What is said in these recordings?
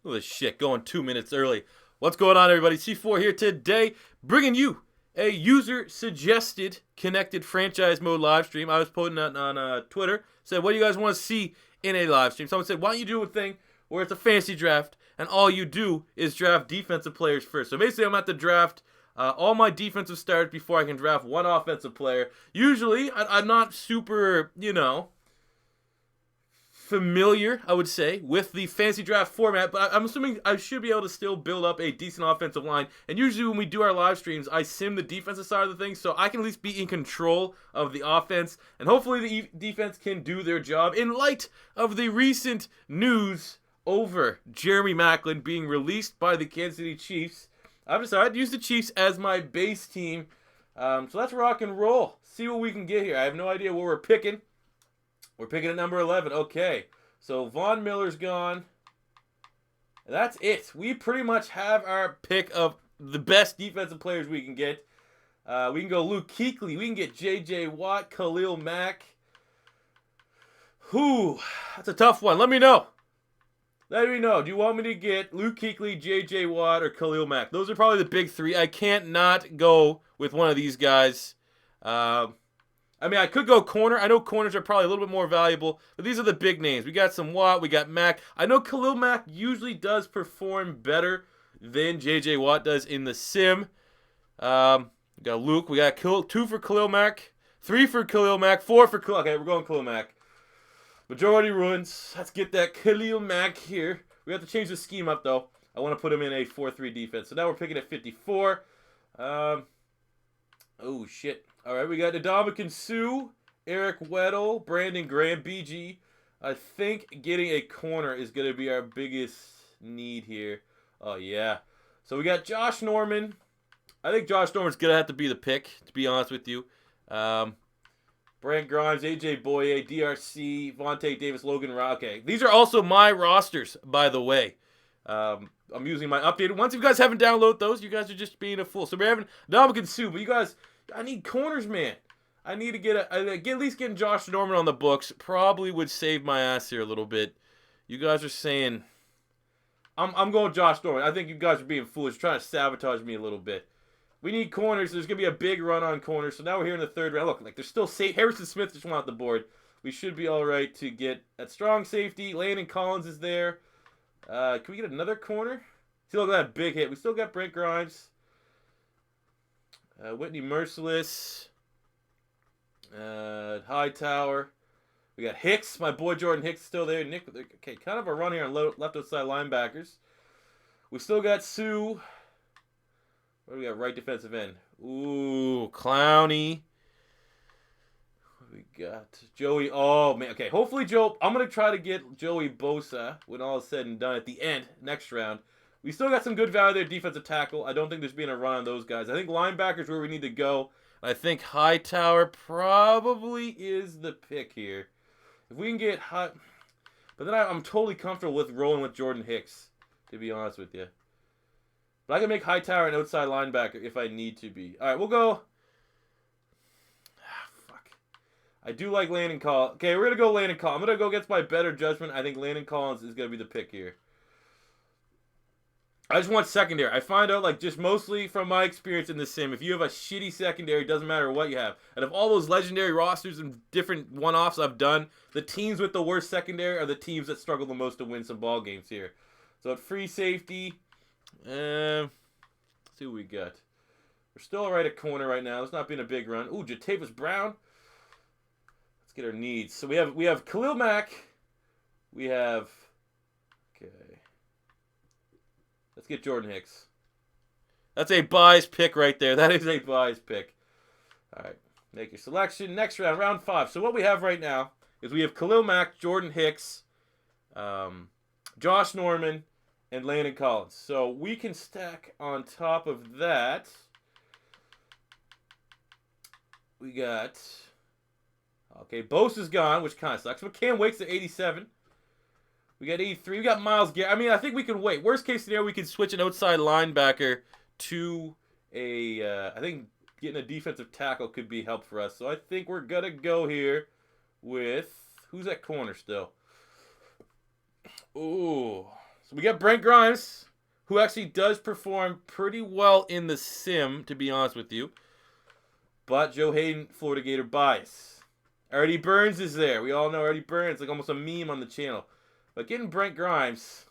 Look at this shit going 2 minutes early. What's going on, everybody? C4 here today, bringing you a user-suggested connected franchise mode live stream. I was posting that on Twitter. Said, what do you guys want to see in a live stream? Someone said, why don't you do a thing where it's a fantasy draft and all you do is draft defensive players first? So basically, I'm at the draft all my defensive starters before I can draft one offensive player. Usually, I'm not super, familiar, I would say, with the fantasy draft format, but I'm assuming I should be able to still build up a decent offensive line. And usually when we do our live streams, I sim the defensive side of the thing, so I can at least be in control of the offense, and hopefully the defense can do their job in light of the recent news over Jeremy Maclin being released by the Kansas City Chiefs. I've decided to use the Chiefs as my base team, so let's rock and roll. See what we can get here. I have no idea what we're picking. We're picking at number 11. Okay, so Von Miller's gone. That's it. We pretty much have our pick of the best defensive players we can get. We can go Luke Kuechly. We can get J.J. Watt, Khalil Mack. Whew, that's a tough one. Let me know. Let me know. Do you want me to get Luke Kuechly, J.J. Watt, or Khalil Mack? Those are probably the big three. I can't not go with one of these guys. I could go corner. I know corners are probably a little bit more valuable, but these are the big names. We got some Watt. We got Mack. I know Khalil Mack usually does perform better than J.J. Watt does in the sim. We got Luke. We got 2 for Khalil Mack, 3 for Khalil Mack, 4 for Khalil. Okay, we're going Khalil Mack. Majority ruins. Let's get that Khalil Mack here. We have to change the scheme up, though. I want to put him in a 4-3 defense. So now we're picking at 54. Oh, shit. All right, we got Ndamukong Suh, Eric Weddle, Brandon Graham, BG. I think getting a corner is going to be our biggest need here. Oh, yeah. So we got Josh Norman. I think Josh Norman's going to have to be the pick, to be honest with you. Brant Grimes, AJ Boye, DRC, Vontae Davis, Logan Rock. Okay, these are also my rosters, by the way. I'm using my updated ones. If you guys haven't downloaded those, you guys are just being a fool. So we're having Ndamukong Suh, but you guys... I need corners, man. I need to get at least getting Josh Norman on the books. Probably would save my ass here a little bit. You guys are saying I'm going Josh Norman. I think you guys are being foolish, trying to sabotage me a little bit. We need corners. There's gonna be a big run on corners. So now we're here in the third round. Look, like there's still Harrison Smith just went off the board. We should be all right to get that strong safety. Landon Collins is there. Can we get another corner? See, look at that big hit. We still got Brent Grimes. Whitney Merciless, Hightower. We got Hicks, my boy Jordan Hicks still there. Nick, okay, kind of a run here on left outside linebackers. We still got Sue. What do we got? Right defensive end. Ooh, Clowney. What do we got? Joey. Oh man. Okay, hopefully Joe. I'm gonna try to get Joey Bosa when all is said and done at the end next round. We still got some good value there, defensive tackle. I don't think there's been a run on those guys. I think linebacker's where we need to go. I think Hightower probably is the pick here. If we can get But then I'm totally comfortable with rolling with Jordan Hicks, to be honest with you. But I can make Hightower an outside linebacker if I need to be. All right, we'll go. Fuck. I do like Landon Collins. Okay, we're going to go Landon Collins. I'm going to go against my better judgment. I think Landon Collins is going to be the pick here. I just want secondary. I find out, like, just mostly from my experience in the sim, if you have a shitty secondary, it doesn't matter what you have. And of all those legendary rosters and different one-offs I've done, the teams with the worst secondary are the teams that struggle the most to win some ball games here. So at free safety, let's see what we got. We're still all right at corner right now. It's not been a big run. Ooh, Jatavis Brown. Let's get our needs. So we have Khalil Mack. We have... Okay. Let's get Jordan Hicks. That's a buys pick right there. That is a buys pick. All right. Make your selection. Next round, round 5. So what we have right now is we have Khalil Mack, Jordan Hicks, Josh Norman, and Landon Collins. So we can stack on top of that. We got... Okay, Bosa's gone, which kind of sucks. But Cam Wake's at 87. We got 83. We got Myles Garrett. I think we can wait. Worst case scenario, we can switch an outside linebacker to a... I think getting a defensive tackle could be help for us. So I think we're going to go here with... Who's at corner still? Ooh. So So we got Brent Grimes, who actually does perform pretty well in the sim, to be honest with you. But Joe Hayden, Florida Gator bias. Artie Burns is there. We all know Artie Burns, like almost a meme on the channel. But getting Brent Grimes,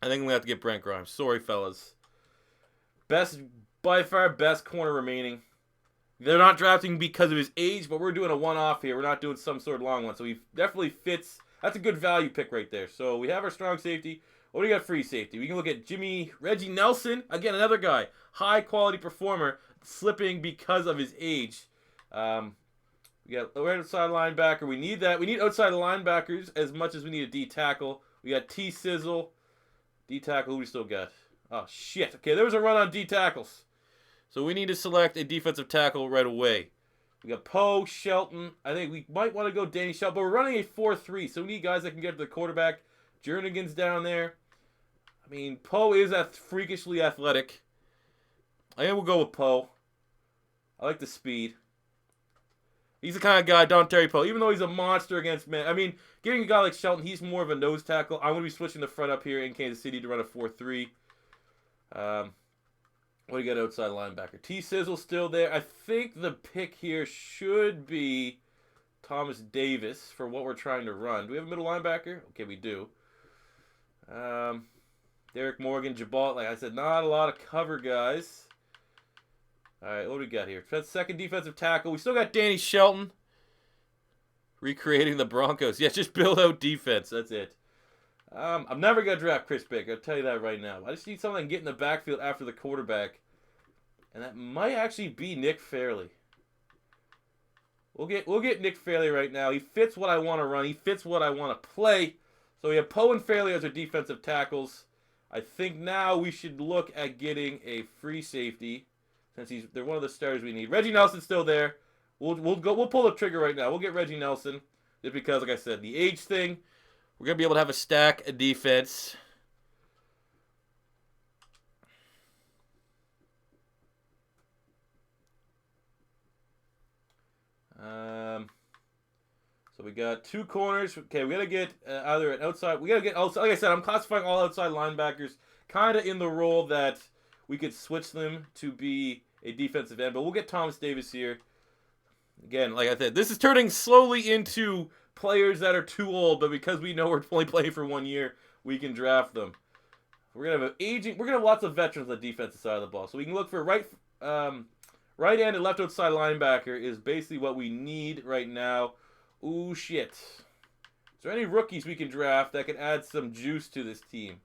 I think I'm going to have to get Brent Grimes. Sorry, fellas. By far, best corner remaining. They're not drafting because of his age, but we're doing a one-off here. We're not doing some sort of long one. So he definitely fits. That's a good value pick right there. So we have our strong safety. What do we got free safety? We can look at Reggie Nelson. Again, another guy. High-quality performer, slipping because of his age. We got right outside linebacker. We need that. We need outside linebackers as much as we need a D tackle. We got T Sizzle. D tackle, who we still got? Oh, shit. Okay, there was a run on D tackles. So we need to select a defensive tackle right away. We got Poe, Shelton. I think we might want to go Danny Shelton, but we're running a 4-3, so we need guys that can get to the quarterback. Jernigan's down there. I mean, Poe is freakishly athletic. I think we'll go with Poe. I like the speed. He's the kind of guy, Don Terry Poe, even though he's a monster against men. I mean, getting a guy like Shelton, he's more of a nose tackle. I'm going to be switching the front up here in Kansas City to run a 4-3. What do you got outside linebacker? T Sizzle still there. I think the pick here should be Thomas Davis for what we're trying to run. Do we have a middle linebacker? Okay, we do. Derek Morgan, Jabal. Like I said, not a lot of cover guys. All right, what do we got here? Second defensive tackle. We still got Danny Shelton. Recreating the Broncos. Yeah, just build out defense. That's it. I'm never going to draft Chris Baker. I'll tell you that right now. I just need someone that can get in the backfield after the quarterback. And that might actually be Nick Fairley. We'll get Nick Fairley right now. He fits what I want to run. He fits what I want to play. So we have Poe and Fairley as our defensive tackles. I think now we should look at getting a free safety. Since they're one of the starters we need. Reggie Nelson's still there. We'll pull the trigger right now. We'll get Reggie Nelson. Just because, like I said, the age thing. We're going to be able to have a stack of defense. So we got two corners. Okay, we got to get either an outside. We got to get outside. Like I said, I'm classifying all outside linebackers kind of in the role that we could switch them to be a defensive end. But we'll get Thomas Davis here. Again, like I said, this is turning slowly into players that are too old, but because we know we're only playing for 1 year, we can draft them. We're gonna have lots of veterans on the defensive side of the ball, so we can look for right end and left outside linebacker is basically what we need right now. Ooh shit! Is there any rookies we can draft that can add some juice to this team?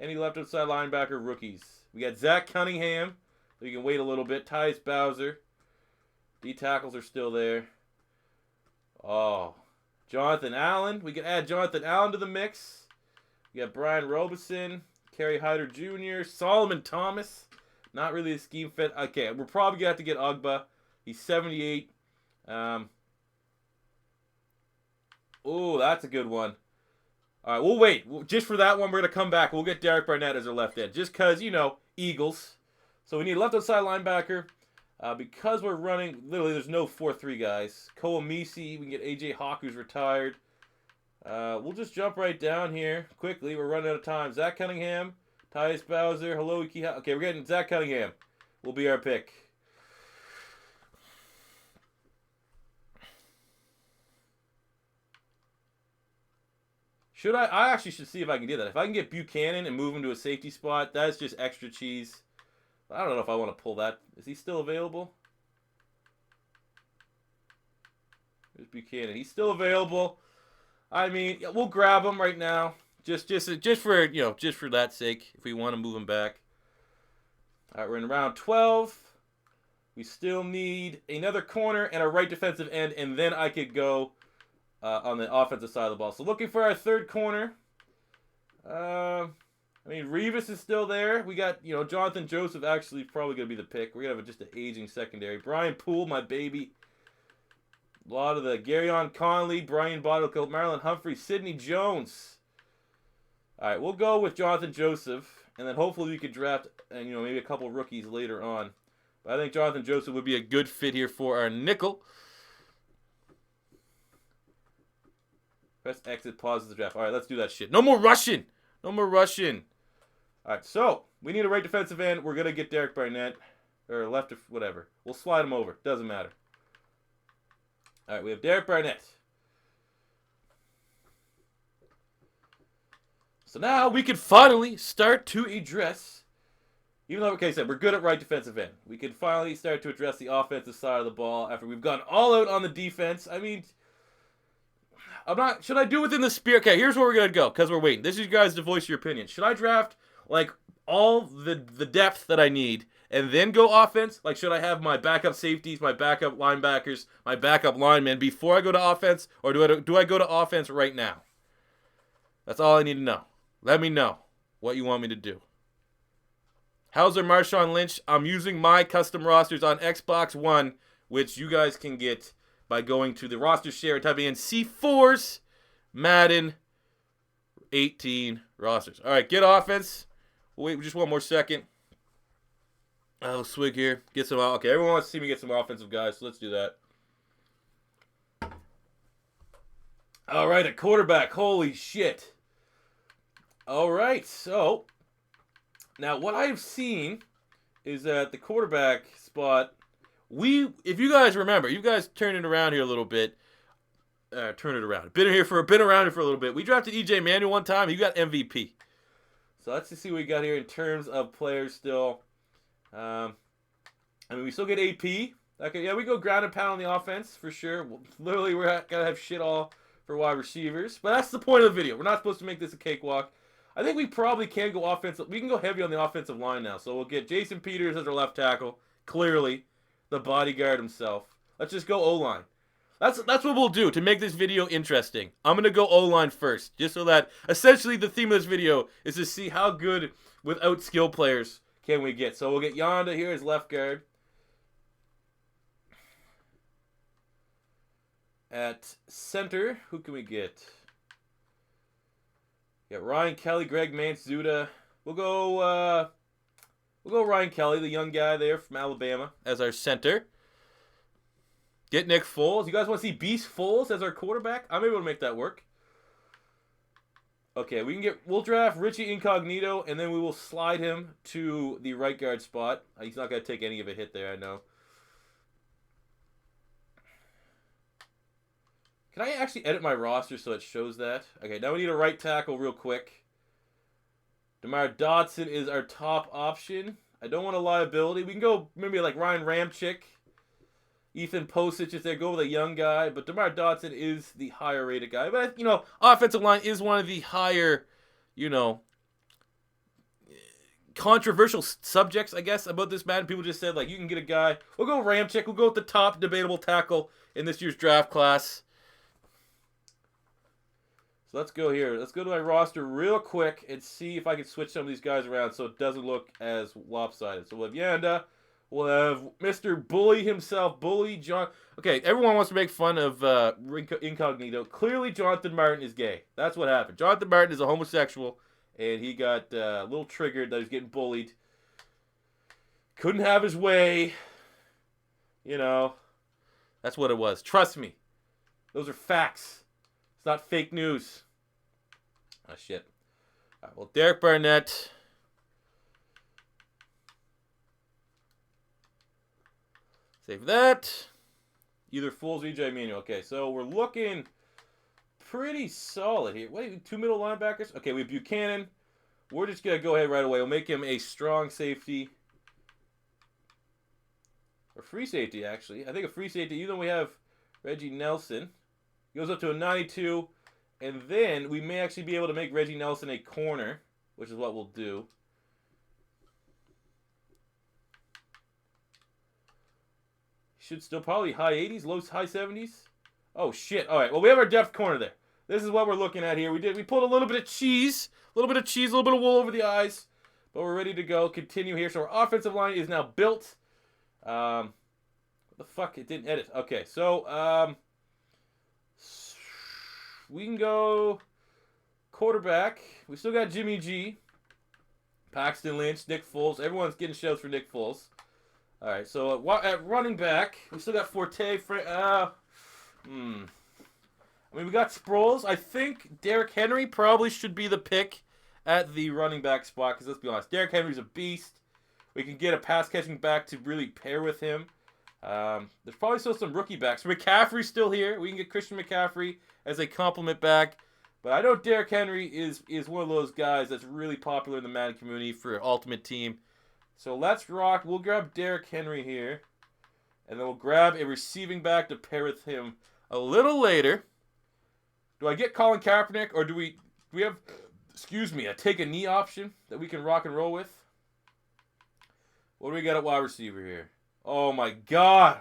Any left outside linebacker rookies? We got Zach Cunningham. So you can wait a little bit. Tyus Bowser. D tackles are still there. Oh. Jonathan Allen. We can add Jonathan Allen to the mix. We got Brian Robeson. Kerry Hyder Jr. Solomon Thomas. Not really a scheme fit. Okay, we're probably going to have to get Ugba. He's 78. Oh, that's a good one. All right, we'll wait. Just for that one, we're going to come back. We'll get Derek Barnett as our left end. Just because, Eagles. So we need a left outside linebacker. Because we're running, literally there's no 4-3 guys. Koamisi, we can get AJ Hawk, who's retired. We'll just jump right down here quickly. We're running out of time. Zach Cunningham, Tyus Bowser, hello Ikiha. Okay, we're getting Zach Cunningham. Will be our pick. I actually should see if I can do that. If I can get Buchanan and move him to a safety spot, that's just extra cheese. I don't know if I want to pull that. Is he still available? There's Buchanan. He's still available. I mean, we'll grab him right now, just for that sake. If we want to move him back. All right, we're in round 12. We still need another corner and a right defensive end, and then I could go on the offensive side of the ball. So looking for our third corner. Revis is still there. We got, Jonathan Joseph actually probably going to be the pick. We're going to have just an aging secondary. Brian Poole, my baby. A lot of the Garyon Conley, Brian Bottle, Marilyn Humphrey, Sidney Jones. All right, we'll go with Jonathan Joseph, and then hopefully we could draft, maybe a couple rookies later on. But I think Jonathan Joseph would be a good fit here for our nickel. Press exit, pause the draft. All right, let's do that shit. No more rushing. No more rushing. All right, so we need a right defensive end. We're going to get Derek Barnett. Or left, whatever. We'll slide him over. Doesn't matter. All right, we have Derek Barnett. So now we can finally start to address, even though, okay, I said we're good at right defensive end. We can finally start to address the offensive side of the ball after we've gone all out on the defense. I mean, should I do within the spirit? Okay, here's where we're going to go because we're waiting. This is you guys to voice your opinion. Should I draft, like, all the depth that I need and then go offense? Like, should I have my backup safeties, my backup linebackers, my backup linemen before I go to offense? Or do I go to offense right now? That's all I need to know. Let me know what you want me to do. Hauser, Marshawn Lynch. I'm using my custom rosters on Xbox One, which you guys can get by going to the roster share and typing in C4's Madden 18 rosters. All right, get offense. Wait just one more second. I'll swig here. Get some. Okay, everyone wants to see me get some offensive guys, so let's do that. All right, a quarterback. Holy shit. All right, so now what I've seen is that the quarterback spot, if you guys remember, you guys turn it around here a little bit. Turn it around. Been around here for a little bit. We drafted EJ Manuel one time. He got MVP. So let's just see what we got here in terms of players still. I mean, we still get AP. Okay, yeah, we go ground and pound on the offense for sure. Literally, we're gonna have shit all for wide receivers, but that's the point of the video. We're not supposed to make this a cakewalk. I think we probably can go offensive. We can go heavy on the offensive line now. So we'll get Jason Peters as our left tackle. Clearly, the bodyguard himself. Let's just go O-line. That's what we'll do to make this video interesting. I'm going to go O-line first, just so that essentially the theme of this video is to see how good without skill players can we get. So we'll get Yonda here as left guard. At center, who can we get? Yeah, Ryan Kelly, Greg Mansuda. We'll go Ryan Kelly, the young guy there from Alabama, as our center. Get Nick Foles. You guys want to see Beast Foles as our quarterback? I'm able to make that work. Okay, we'll draft Richie Incognito, and then we will slide him to the right guard spot. He's not going to take any of a hit there, I know. Can I actually edit my roster so it shows that? Okay, now we need a right tackle real quick. DeMar Dodson is our top option. I don't want a liability. We can go maybe like Ryan Ramczyk. Ethan Posich is there. Go with a young guy. But DeMar Dodson is the higher rated guy. But, offensive line is one of the higher, controversial subjects, I guess, about this Madden. People just said, like, you can get a guy. We'll go Ramczyk. We'll go with the top debatable tackle in this year's draft class. So let's go here. Let's go to my roster real quick and see if I can switch some of these guys around so it doesn't look as lopsided. So we'll have Yanda. We'll have Mr. Bully himself, Bully John. Okay, everyone wants to make fun of Incognito. Clearly, Jonathan Martin is gay. That's what happened. Jonathan Martin is a homosexual, and he got a little triggered that he's getting bullied. Couldn't have his way. That's what it was. Trust me. Those are facts. It's not fake news. Oh, shit. All right, well, Derek Barnett. Save that. Either Foles or EJ Manuel. Okay, so we're looking pretty solid here. Wait, 2 middle linebackers? Okay, we have Buchanan. We're just going to go ahead right away. We'll make him a strong safety. Or free safety, actually. I think a free safety, even though we have Reggie Nelson. Goes up to a 92, and then we may actually be able to make Reggie Nelson a corner, which is what we'll do. Should still probably high 80s, high 70s. Oh, shit. All right, well, we have our depth corner there. This is what we're looking at here. We pulled a little bit of cheese, a little bit of wool over the eyes, but we're ready to go. Continue here. So our offensive line is now built. What the fuck? It didn't edit. Okay, so, we can go quarterback. We still got Jimmy G, Paxton Lynch, Nick Foles. Everyone's getting shouts for Nick Foles. All right, so at running back, we still got Forte. I mean, we got Sproles. I think Derrick Henry probably should be the pick at the running back spot because let's be honest, Derrick Henry's a beast. We can get a pass catching back to really pair with him. There's probably still some rookie backs. McCaffrey's still here. We can get Christian McCaffrey as a compliment back. But I know Derrick Henry is one of those guys that's really popular in the Madden community for Ultimate Team. So let's rock. We'll grab Derrick Henry here. And then we'll grab a receiving back to pair with him a little later. Do I get Colin Kaepernick or do we have, a take a knee option that we can rock and roll with? What do we got at wide receiver here? Oh my God.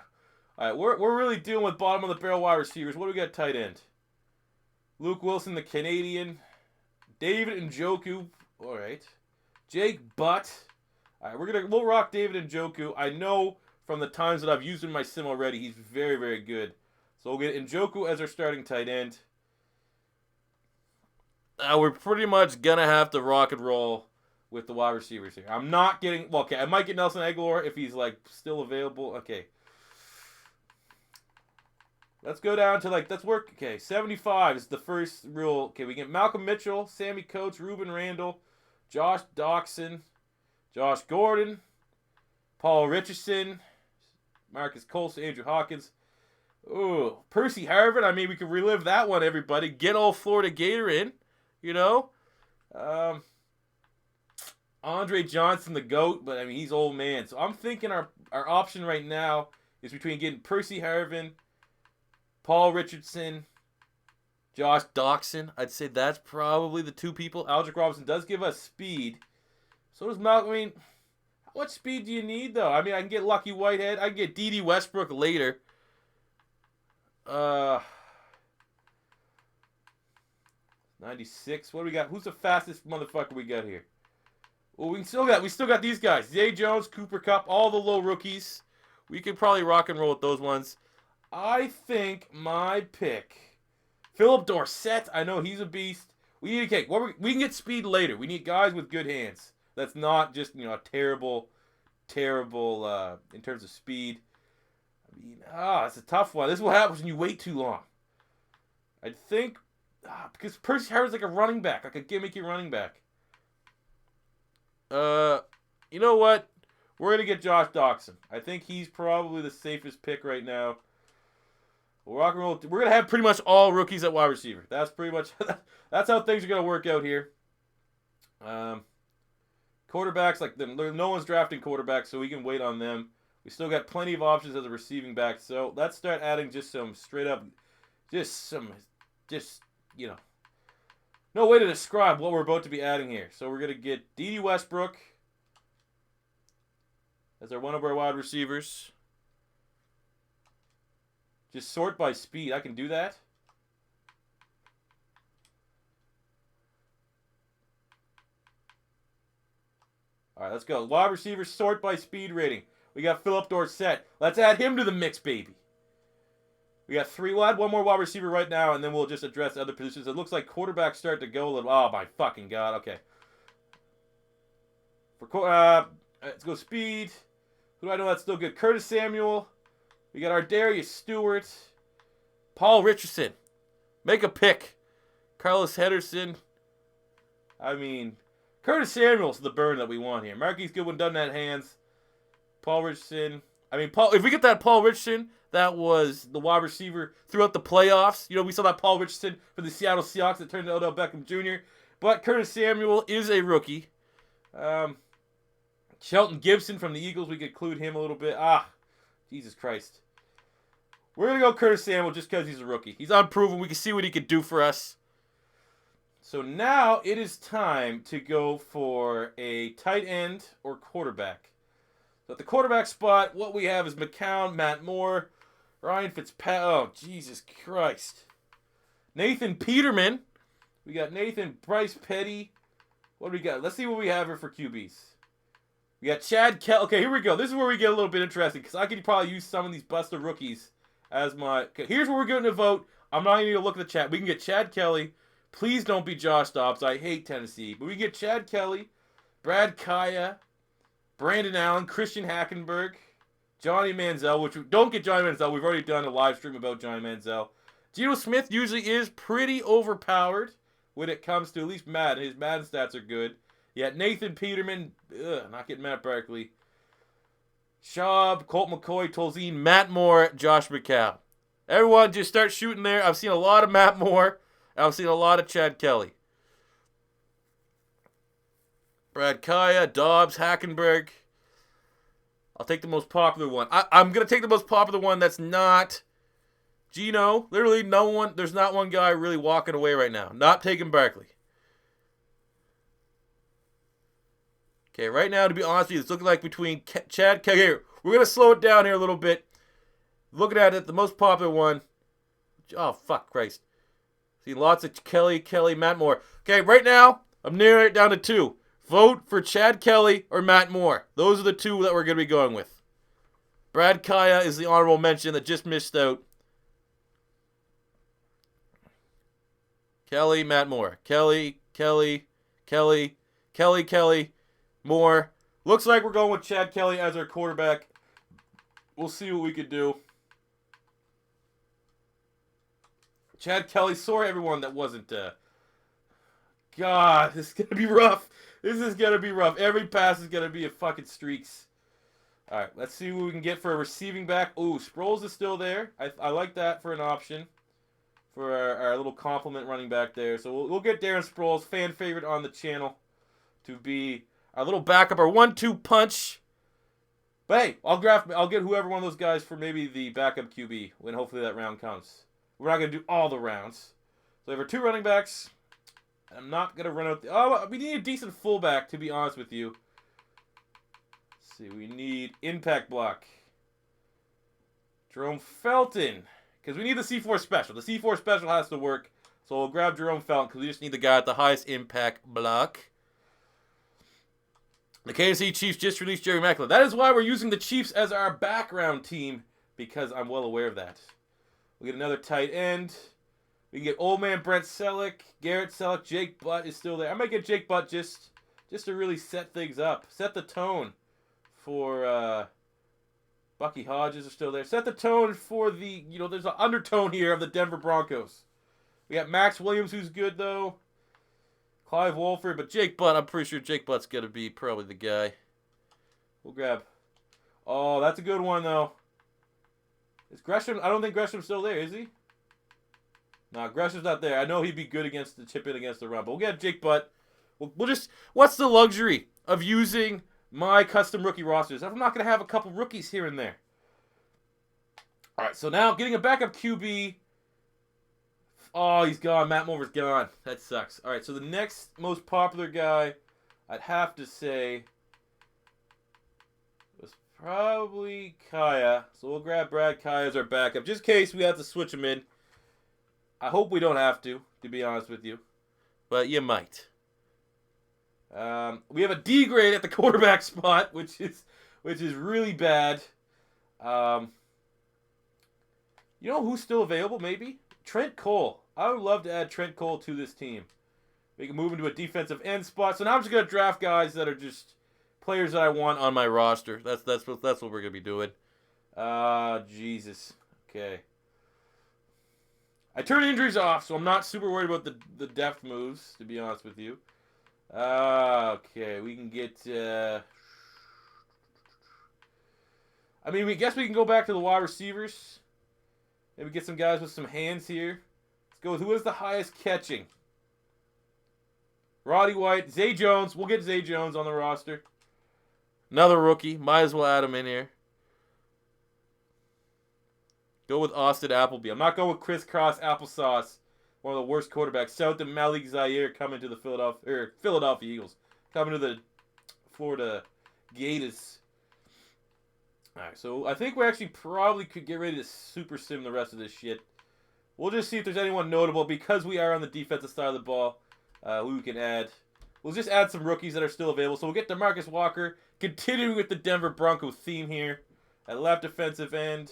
All right, we're really dealing with bottom of the barrel wide receivers. What do we got at tight end? Luke Wilson, the Canadian. David Njoku. All right. Jake Butt. All right, we'll rock David Njoku. I know from the times that I've used him in my sim already, he's very, very good. So we'll get Njoku as our starting tight end. We're pretty much going to have to rock and roll with the wide receivers here. I'm not getting... Well, okay, I might get Nelson Aguilar if he's, still available. Okay. Let's go down to, let's work... Okay, 75 is the first real... Okay, we get Malcolm Mitchell, Sammy Coates, Ruben Randall, Josh Doxson, Josh Gordon, Paul Richardson, Marcus Colston, Andrew Hawkins. Ooh, Percy Harvin. I mean, we can relive that one, everybody. Get old Florida Gator in, Andre Johnson, the GOAT, but, I mean, he's old man. So I'm thinking our option right now is between getting Percy Harvin, Paul Richardson, Josh Doxson. I'd say that's probably the two people. Aldrick Robinson does give us speed. So does Malcolm. I mean, how much speed do you need, though? I mean, I can get Lucky Whitehead. I can get D.D. Westbrook later. 96. What do we got? Who's the fastest motherfucker we got here? Well, we still got these guys. Zay Jones, Cooper Kupp, all the low rookies. We could probably rock and roll with those ones. I think my pick, Philip Dorsett. I know he's a beast. We need a cake. We can get speed later. We need guys with good hands. That's not just terrible in terms of speed. I mean, it's a tough one. This is what happens when you wait too long. I think because Percy Harvin's like a running back, like a gimmicky running back. You know what? We're going to get Josh Doxson. I think he's probably the safest pick right now. We'll rock and roll. We're going to have pretty much all rookies at wide receiver. That's pretty much, that's how things are going to work out here. Quarterbacks, no one's drafting quarterbacks, so we can wait on them. We still got plenty of options as a receiving back, so let's start adding just some straight up, no way to describe what we're about to be adding here. So we're going to get D.D. Westbrook as one of our wide receivers. Just sort by speed. I can do that. All right, let's go. Wide receivers sort by speed rating. We got Philip Dorsett. Let's add him to the mix, baby. We got three. We'll add one more wide receiver right now, and then we'll just address other positions. It looks like quarterbacks start to go a little. Oh, my fucking God. Okay. Let's go speed. Who do I know that's still good? Curtis Samuel. We got our Darius Stewart. Paul Richardson. Make a pick. Carlos Henderson. I mean, Curtis Samuel's the burn that we want here. Marquise Goodwin done that hands. Paul Richardson. I mean, if we get that Paul Richardson, that was the wide receiver throughout the playoffs. We saw that Paul Richardson for the Seattle Seahawks that turned into Odell Beckham Jr. But Curtis Samuel is a rookie. Shelton Gibson from the Eagles, we could include him a little bit. Jesus Christ. We're going to go Curtis Samuel just because he's a rookie. He's unproven. We can see what he could do for us. So now it is time to go for a tight end or quarterback. So at the quarterback spot, what we have is McCown, Matt Moore, Ryan Fitzpatrick. Oh, Jesus Christ. Nathan Peterman. We got Nathan, Bryce Petty. What do we got? Let's see what we have here for QBs. We got Chad Kelly. Okay, here we go. This is where we get a little bit interesting because I could probably use some of these Buster rookies as my... Okay, here's where we're going to vote. I'm not even going to look at the chat. We can get Chad Kelly. Please don't be Josh Dobbs. I hate Tennessee. But we get Chad Kelly, Brad Kaya, Brandon Allen, Christian Hackenberg, Johnny Manziel, which we don't get Johnny Manziel. We've already done a live stream about Johnny Manziel. Geno Smith usually is pretty overpowered. when it comes to at least Madden. His Madden stats are good. Yeah, Nathan Peterman, not getting Matt Barkley. Schaub, Colt McCoy, Tolzien, Matt Moore, Josh McCown. Everyone just start shooting there. I've seen a lot of Matt Moore. I've seen a lot of Chad Kelly. Brad Kaya, Dobbs, Hackenberg. I'll take the most popular one. I'm going to take the most popular one that's not Geno. Literally no one. There's not one guy really walking away right now. Not taking Barkley. Okay, right now, to be honest with you, it's looking like between Chad Kelly. Here, we're going to slow it down here a little bit. Looking at it, the most popular one. Oh, fuck Christ. See, lots of Kelly, Matt Moore. Okay, right now, I'm narrowing it down to 2. Vote for Chad Kelly or Matt Moore. Those are the 2 that we're going to be going with. Brad Kaya is the honorable mention that just missed out. Kelly, Matt Moore. Kelly, Moore. Looks like we're going with Chad Kelly as our quarterback. We'll see what we could do. Chad Kelly, sorry everyone that wasn't. God, this is going to be rough. This is going to be rough. Every pass is going to be a fucking streaks. All right, let's see what we can get for a receiving back. Ooh, Sproles is still there. I like that for an option for our little compliment running back there. So we'll get Darren Sproles, fan favorite on the channel, to be our little backup, our 1-2 punch. But hey, I'll get whoever one of those guys for maybe the backup QB when hopefully that round comes. We're not going to do all the rounds. So we have our 2 running backs. I'm not going to run out. We need a decent fullback, to be honest with you. Let's see, we need impact block. Jerome Felton. Because we need the C4 special. The C4 special has to work. So we'll grab Jerome Felton because we just need the guy at the highest impact block. The Kansas City Chiefs just released Jerry Maclin. That is why we're using the Chiefs as our background team, because I'm well aware of that. We get another tight end. We can get old man Brent Selleck, Garrett Selleck, Jake Butt is still there. I might get Jake Butt just to really set things up. Set the tone for Bucky Hodges is still there. Set the tone for the, there's an undertone here of the Denver Broncos. We got Max Williams, who's good, though. Clive Wolford, but Jake Butt, I'm pretty sure Jake Butt's going to be probably the guy. We'll grab. Oh, that's a good one, though. Is Gresham? I don't think Gresham's still there, is he? No, Gresham's not there. I know he'd be good against the chip in against the run, but we'll get Jake Butt. We'll just. What's the luxury of using my custom rookie rosters? I'm not going to have a couple rookies here and there. All right, so now getting a backup QB. Oh, he's gone. Matt Mulver's gone. That sucks. All right, so the next most popular guy, I'd have to say, was probably Kaya. So we'll grab Brad Kaya as our backup, just in case we have to switch him in. I hope we don't have to be honest with you. But you might. We have a D grade at the quarterback spot, which is really bad. You know who's still available, maybe? Trent Cole. I would love to add Trent Cole to this team. We can move into a defensive end spot. So now I'm just going to draft guys that are just players that I want on my roster. That's what we're going to be doing. Jesus. Okay. I turn injuries off, so I'm not super worried about the depth moves, to be honest with you. Okay, we can get... we guess we can go back to the wide receivers. Maybe get some guys with some hands here. Let's go with who is the highest catching. Roddy White, Zay Jones. We'll get Zay Jones on the roster. Another rookie. Might as well add him in here. Go with Austin Appleby. I'm not going with Chris Cross Applesauce, one of the worst quarterbacks. Shout out to Malik Zaire coming to the Philadelphia Eagles. Coming to the Florida Gators. Alright, so I think we actually probably could get ready to super sim the rest of this shit. We'll just see if there's anyone notable because we are on the defensive side of the ball. Who we can add. We'll just add some rookies that are still available. So we'll get DeMarcus Walker. Continuing with the Denver Broncos theme here. At left defensive end.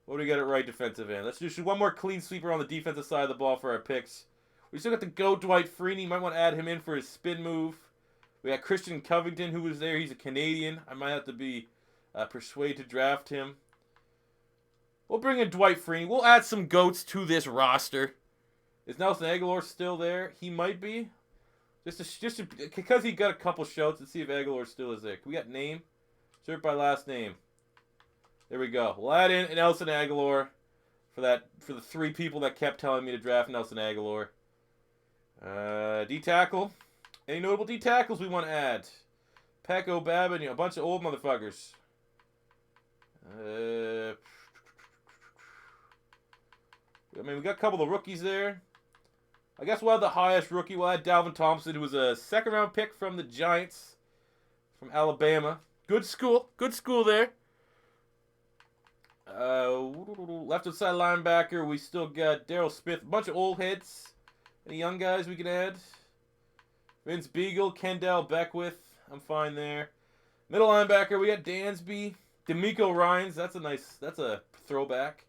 What do we got at right defensive end? Let's do one more clean sweeper on the defensive side of the ball for our picks. We still got the GOAT Dwight Freeney. Might want to add him in for his spin move. We got Christian Covington who was there. He's a Canadian. I might have to be persuaded to draft him. We'll bring in Dwight Freeney. We'll add some GOATs to this roster. Is Nelson Aguilar still there? He might be. Because he got a couple shouts. Let's see if Aguilar still is there. We got name. Search by last name. There we go. We'll add in Nelson Aguilar for the 3 people that kept telling me to draft Nelson Aguilar. D tackle. Any notable D tackles we want to add? Pecco, Babin, a bunch of old motherfuckers. I mean, we got a couple of rookies there. I guess we'll have the highest rookie. We'll add Dalvin Thompson, who was a 2nd-round pick from the Giants from Alabama. Good school. Good school there. Left outside linebacker, we still got Darryl Smith. A bunch of old heads. Any young guys we can add? Vince Beagle, Kendall Beckwith. I'm fine there. Middle linebacker, we got Dansby. D'Amico Ryans. That's a throwback.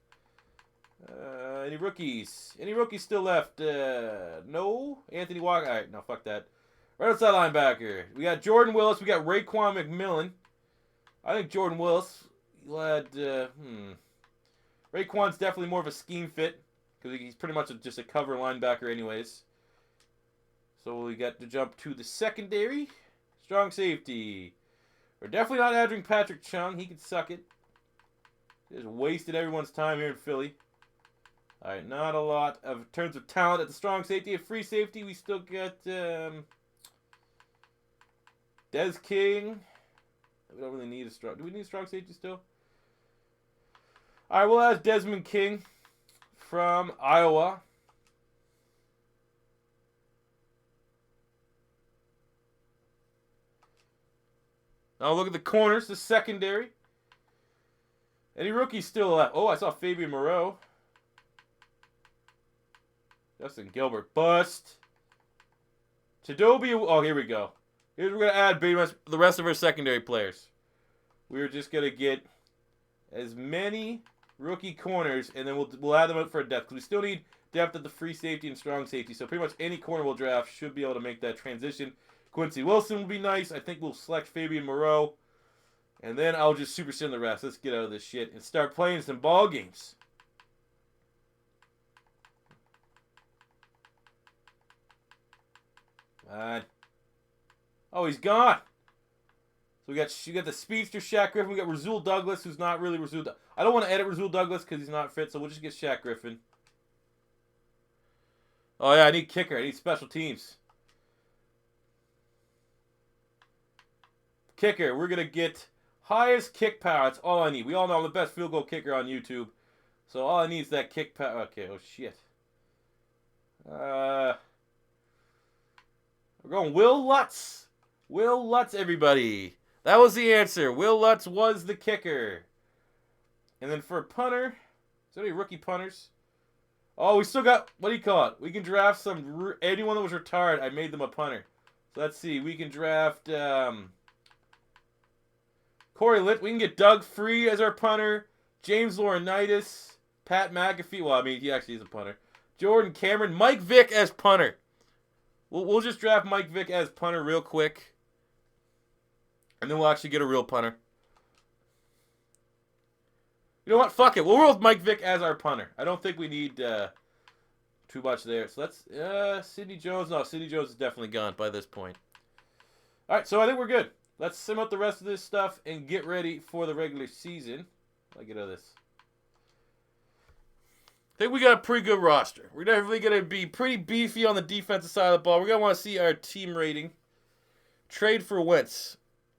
Any rookies? Any rookies still left? No. Anthony Walker. All right, no, fuck that. Right outside linebacker. We got Jordan Willis. We got Raekwon McMillan. I think Jordan Willis. He'll add. Raekwon's definitely more of a scheme fit because he's pretty much just a cover linebacker, anyways. So we got to jump to the secondary. Strong safety. We're definitely not adding Patrick Chung. He can suck it. Just wasted everyone's time here in Philly. All right, not a lot of in terms of talent at the strong safety. At free safety, we still got Des King. We don't really need a strong. Do we need a strong safety still? All right, we'll add Desmond King from Iowa. Now look at the corners, the secondary. Any rookies still left? Oh, I saw Fabian Moreau. Justin Gilbert. Bust. Chidobe. Oh, here we go. Here's we're going to add the rest of our secondary players. We're just going to get as many rookie corners, and then we'll add them up for depth. Because we still need depth at the free safety and strong safety. So pretty much any corner we'll draft should be able to make that transition. Quincy Wilson will be nice. I think we'll select Fabian Moreau. And then I'll just super send the rest. Let's get out of this shit and start playing some ball games. Oh, he's gone. So you got the speedster Shaq Griffin. We got Rasul Douglas, who's not really Rasul. I don't want to edit Rasul Douglas because he's not fit, so we'll just get Shaq Griffin. Oh yeah, I need kicker. I need special teams. Kicker, we're gonna get highest kick power. That's all I need. We all know I'm the best field goal kicker on YouTube, so all I need is that kick power. Okay. Oh shit. We're going Will Lutz. Will Lutz, everybody. That was the answer. Will Lutz was the kicker. And then for a punter, is there any rookie punters? Oh, we still got, what do you call it? We can draft anyone that was retired. I made them a punter. So let's see. We can draft Corey Litt. We can get Doug Free as our punter. James Laurinaitis. Pat McAfee. Well, I mean, he actually is a punter. Jordan Cameron. Mike Vick as punter. We'll just draft Mike Vick as punter real quick. And then we'll actually get a real punter. You know what? Fuck it. We'll roll with Mike Vick as our punter. I don't think we need too much there. So let's... Sidney Jones. No, Sidney Jones is definitely gone by this point. All right, so I think we're good. Let's sim out the rest of this stuff and get ready for the regular season. I'll get out of this. I think we got a pretty good roster. We're definitely going to be pretty beefy on the defensive side of the ball. We're going to want to see our team rating. Trade for Wentz.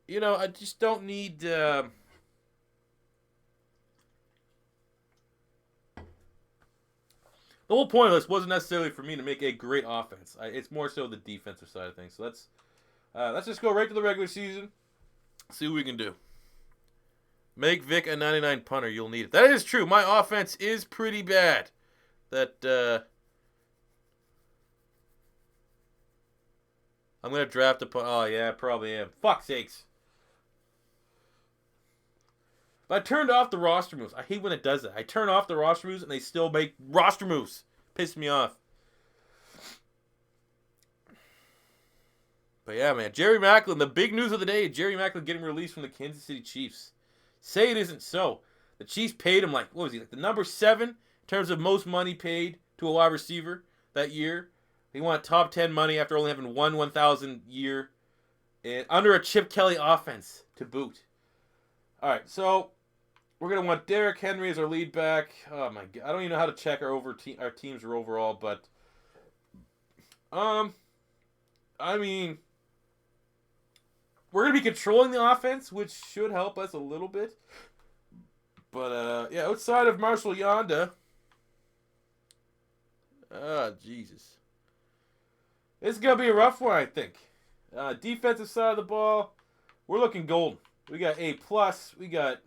You know, I just don't need... The whole point of this wasn't necessarily for me to make a great offense. It's more so the defensive side of things. So let's just go right to the regular season. See what we can do. Make Vic a 99 punter. You'll need it. That is true. My offense is pretty bad. I'm going to draft a punter. Oh, yeah, I probably am. Fuck sakes. But I turned off the roster moves. I hate when it does that. I turn off the roster moves and they still make roster moves. Piss me off. But yeah, man. Jerry Maclin, the big news of the day. Jerry Maclin getting released from the Kansas City Chiefs. Say it isn't so. The Chiefs paid him like, what was he, like the number 7 in terms of most money paid to a wide receiver. that year. He won top 10 money after only having won 1,000 year. And under a Chip Kelly offense to boot. All right, so we're going to want Derrick Henry as our lead back. Oh, my God. I don't even know how to check our teams are overall, but... I mean... We're going to be controlling the offense, which should help us a little bit. But, yeah, outside of Marshall Yonda... Jesus. It's going to be a rough one, I think. Defensive side of the ball, we're looking golden. We got A+. We got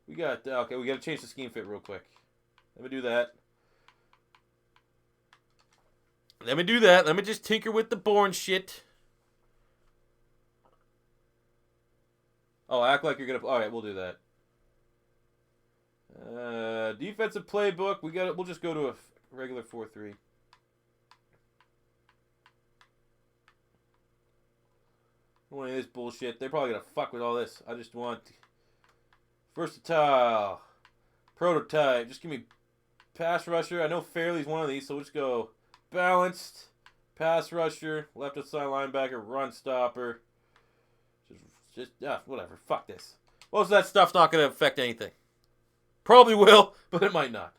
okay, we got to change the scheme fit real quick. Let me do that. Let me just tinker with the boring shit. Oh, act like you're going to... All right, we'll do that. Defensive playbook, we'll just go to a regular 4-3. Any of this bullshit. They're probably going to fuck with all this. I just want versatile, prototype. Just give me pass rusher. I know Fairley's one of these, so we'll just go balanced, pass rusher, left side linebacker, run stopper. Just whatever. Fuck this. Most of that stuff's not going to affect anything. Probably will, but it might not.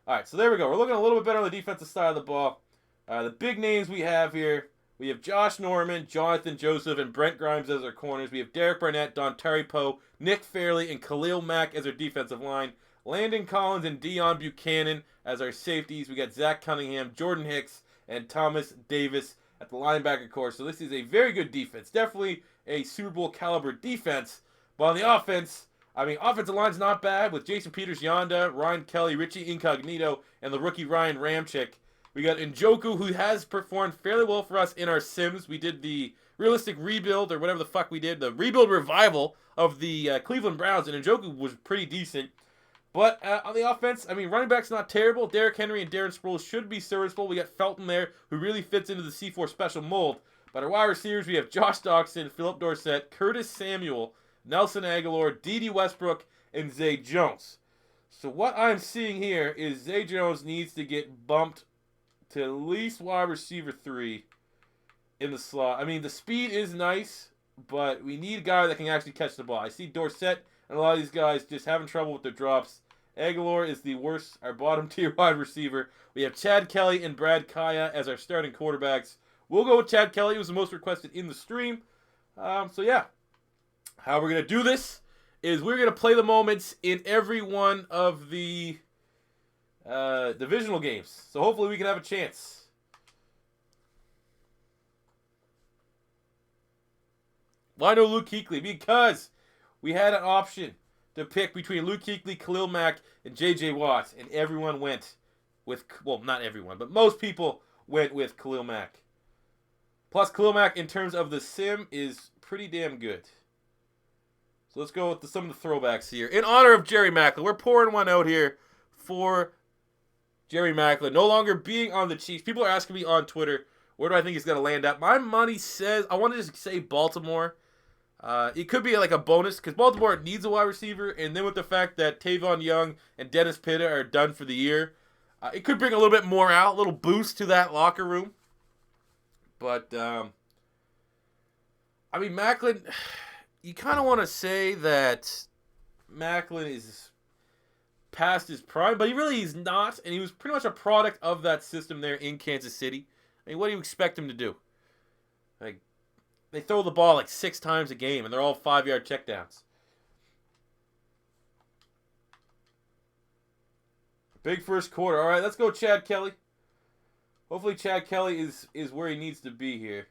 All right, so there we go. We're looking a little bit better on the defensive side of the ball. The big names we have here. We have Josh Norman, Jonathan Joseph, and Brent Grimes as our corners. We have Derek Barnett, Dontari Poe, Nick Fairley, and Khalil Mack as our defensive line. Landon Collins and Deion Buchanan as our safeties. We got Zach Cunningham, Jordan Hicks, and Thomas Davis at the linebacker corps. So this is a very good defense. Definitely a Super Bowl caliber defense. But on the offense, I mean, offensive line's not bad with Jason Peters, Yonda, Ryan Kelly, Richie Incognito, and the rookie Ryan Ramczyk. We got Njoku, who has performed fairly well for us in our Sims. We did the realistic rebuild, or whatever the fuck we did, the rebuild revival of the Cleveland Browns, and Njoku was pretty decent. But on the offense, I mean, running back's not terrible. Derrick Henry and Darren Sproles should be serviceable. We got Felton there, who really fits into the C4 special mold. But our wide receivers, we have Josh Doxson, Philip Dorsett, Curtis Samuel, Nelson Aguilar, Dede Westbrook, and Zay Jones. So what I'm seeing here is Zay Jones needs to get bumped to at least wide receiver 3 in the slot. I mean, the speed is nice, but we need a guy that can actually catch the ball. I see Dorsett and a lot of these guys just having trouble with their drops. Aguilar is the worst, our bottom tier wide receiver. We have Chad Kelly and Brad Kaya as our starting quarterbacks. We'll go with Chad Kelly, who was the most requested in the stream. So yeah, how we're going to do this is we're going to play the moments in every one of the divisional games. So hopefully we can have a chance. Why no Luke Kuechly? Because we had an option to pick between Luke Kuechly, Khalil Mack, and J.J. Watt, and everyone went with, well, not everyone, but most people went with Khalil Mack. Plus, Khalil Mack, in terms of the sim, is pretty damn good. So let's go with some of the throwbacks here. In honor of Jerry Maclin, we're pouring one out here for Jerry Maclin, no longer being on the Chiefs. People are asking me on Twitter, where do I think he's going to land at? My money says, I want to just say Baltimore. It could be like a bonus, because Baltimore needs a wide receiver, and then with the fact that Tavon Young and Dennis Pitta are done for the year, it could bring a little bit more out, a little boost to that locker room. But, I mean, Maclin, you kind of want to say that Maclin is past his prime, but he really is not, and he was pretty much a product of that system there in Kansas City. I mean, what do you expect him to do? Like, they throw the ball like 6 times a game, and they're all 5-yard checkdowns. Big first quarter. All right, let's go Chad Kelly. Hopefully Chad Kelly is where he needs to be here.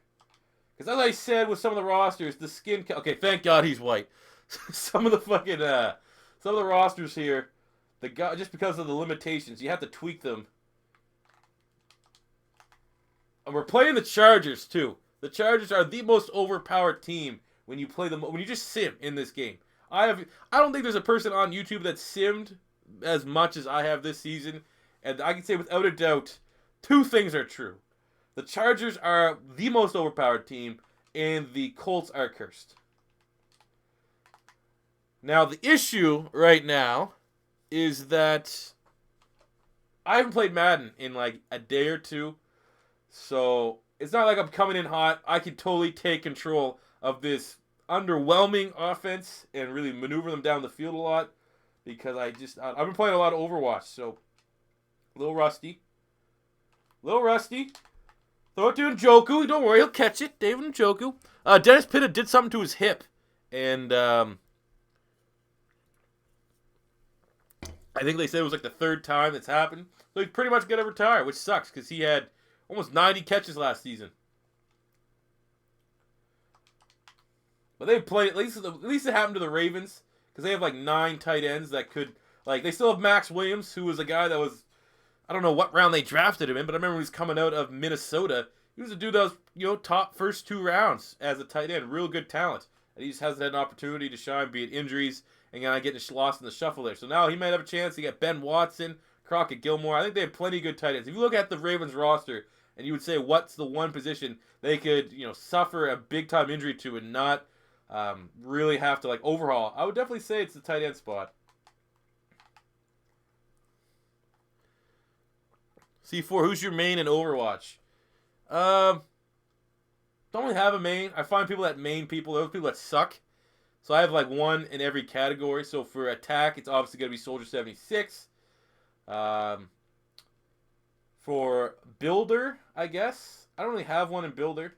Because as I said with some of the rosters, the skin... Okay, thank God he's white. some of the fucking... some of the rosters here, just because of the limitations, you have to tweak them. And we're playing the Chargers, too. The Chargers are the most overpowered team when you play them, when you just sim in this game. I don't think there's a person on YouTube that simmed as much as I have this season. And I can say without a doubt, 2 things are true. The Chargers are the most overpowered team, and the Colts are cursed. Now, the issue right now is that I haven't played Madden in like a day or 2. So it's not like I'm coming in hot. I can totally take control of this underwhelming offense and really maneuver them down the field a lot because I've been playing a lot of Overwatch, so a little rusty. A little rusty. Throw it to Njoku. Don't worry, he'll catch it. David Njoku. Dennis Pitta did something to his hip, and I think they said it was like the third time that's happened. So he's pretty much going to retire, which sucks because he had almost 90 catches last season. But they played, at least it happened to the Ravens, because they have like 9 tight ends that could, like, they still have Max Williams, who was a guy that was, I don't know what round they drafted him in, but I remember when he was coming out of Minnesota. He was a dude that was, top first 2 rounds as a tight end. Real good talent. And he just hasn't had an opportunity to shine, be it injuries, and kind of getting lost in the shuffle there. So now he might have a chance. You got Ben Watson, Crockett Gilmore. I think they have plenty of good tight ends. If you look at the Ravens roster, and you would say what's the one position they could, suffer a big-time injury to and not really have to, overhaul, I would definitely say it's the tight end spot. C4, who's your main in Overwatch? Don't really have a main. I find people that main people, those people that suck. So I have one in every category. So for attack, it's obviously going to be Soldier 76. For builder, I guess. I don't really have one in builder.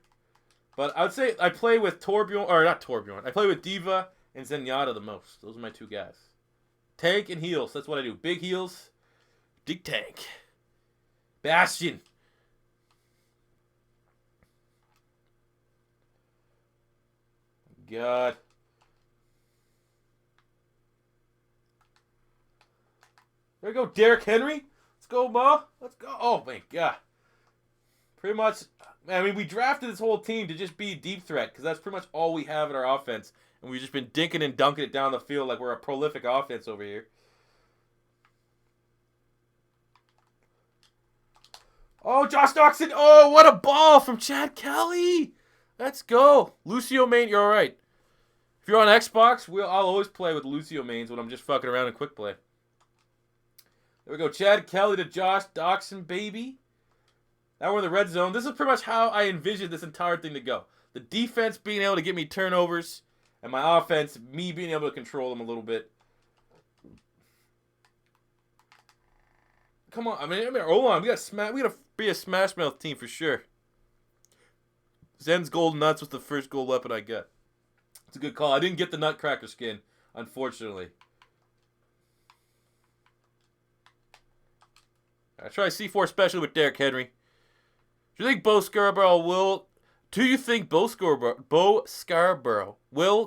But I would say I play with Torbjorn, or not Torbjorn. I play with Diva and Zenyatta the most. Those are my 2 guys. Tank and heals. That's what I do. Big heals. Big tank. Bastion. God. There we go, Derrick Henry. Let's go, Ma. Let's go. Oh, my God. Pretty much, I mean, we drafted this whole team to just be deep threat because that's pretty much all we have in our offense. And we've just been dinking and dunking it down the field like we're a prolific offense over here. Oh, Josh Doxson. Oh, what a ball from Chad Kelly. Let's go. Lucio Main, you're all right. If you're on Xbox, I'll always play with Lucio Mains when I'm just fucking around in quick play. There we go. Chad Kelly to Josh Doxson, baby. Now we're in the red zone. This is pretty much how I envisioned this entire thing to go. The defense being able to get me turnovers, and my offense, me being able to control them a little bit. Come on. I mean, hold on. We gotta be a Smash Mouth team for sure. Zen's Golden Nuts was the first gold weapon I got. It's a good call. I didn't get the Nutcracker skin, unfortunately. I try C4 special with Derrick Henry. Do you think Bo Scarborough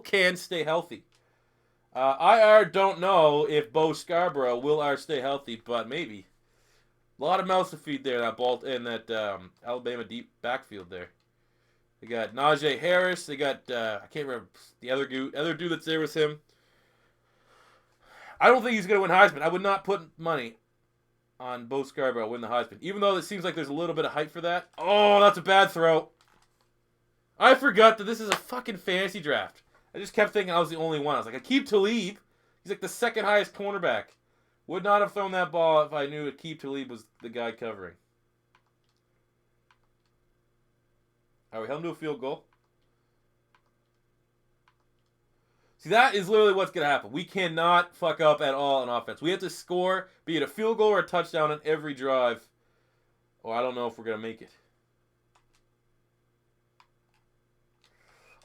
can stay healthy? IR don't know if Bo Scarborough will stay healthy, but maybe. A lot of mouths to feed there in that Alabama deep backfield there. They got Najee Harris. They got I can't remember the other dude that's there with him. I don't think he's gonna win Heisman. I would not put money on Bo Scarborough win the Heisman, even though it seems like there's a little bit of hype for that. Oh, that's a bad throw. I forgot that this is a fucking fantasy draft. I just kept thinking I was the only one. I was like, Aqib Talib. He's like the second highest cornerback. Would not have thrown that ball if I knew Aqib Talib was the guy covering. All right, we held him to a field goal. See, that is literally what's going to happen. We cannot fuck up at all on offense. We have to score, be it a field goal or a touchdown on every drive. Or I don't know if we're going to make it.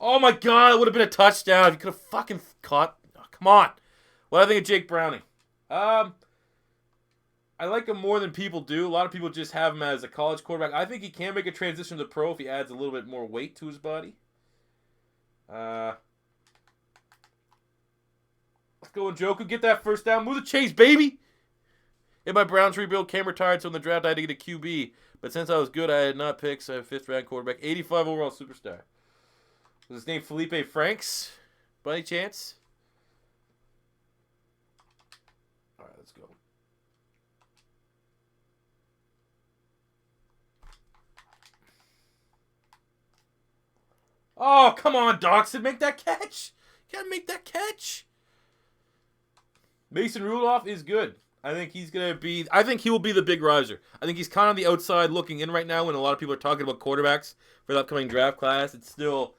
Oh my God, it would have been a touchdown. You could have fucking caught. Oh, come on. What do I think of Jake Browning? I like him more than people do. A lot of people just have him as a college quarterback. I think he can make a transition to pro if he adds a little bit more weight to his body. Let's go, Njoku. Get that first down. Move the chase, baby. In my Browns rebuild, Cam retired, so in the draft I had to get a QB. But since I was good, I had not picked, so I have 5th round quarterback. 85 overall superstar. Was his name Felipe Franks? By any chance? All right, let's go. Oh, come on, Doxson. Make that catch. You gotta make that catch. Mason Rudolph is good. I think he's gonna be. I think he will be the big riser. I think he's kind of on the outside looking in right now. When a lot of people are talking about quarterbacks for the upcoming draft class, it's still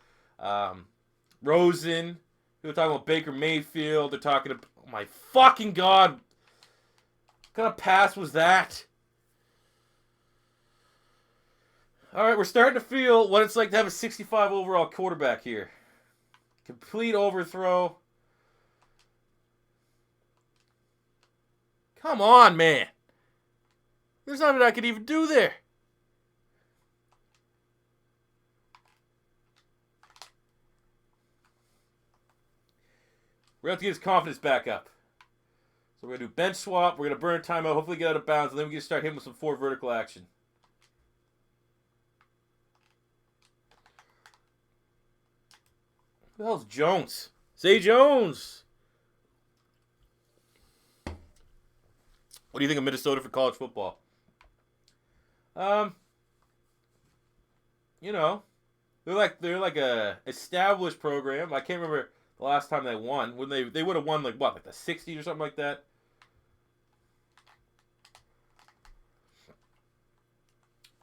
Rosen. People are talking about Baker Mayfield. They're talking about. Oh my fucking god! What kind of pass was that? All right, we're starting to feel what it's like to have a 65 overall quarterback here. Complete overthrow. Come on, man. There's nothing I could even do there. We're going to have to get his confidence back up. So we're going to do bench swap. We're going to burn a timeout, hopefully get out of bounds, and then we can start hitting with some 4 vertical action. Who the hell's Jones? Zay Jones. What do you think of Minnesota for college football? You know, they're like a established program. I can't remember the last time they won. When they would have won like what, like the 60s or something like that.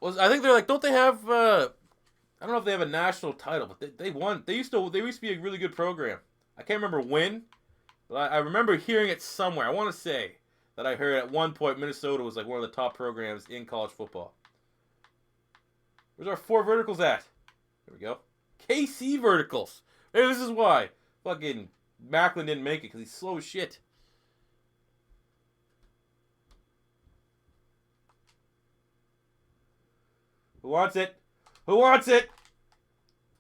I think they're like, don't they have I don't know if they have a national title, but they won. They used to be a really good program. I can't remember when, but I remember hearing it somewhere. I want to say that I heard at one point Minnesota was like one of the top programs in college football. Where's our 4 verticals at? There we go. KC verticals. Maybe this is why fucking Macklin didn't make it, because he's slow as shit. Who wants it? Who wants it?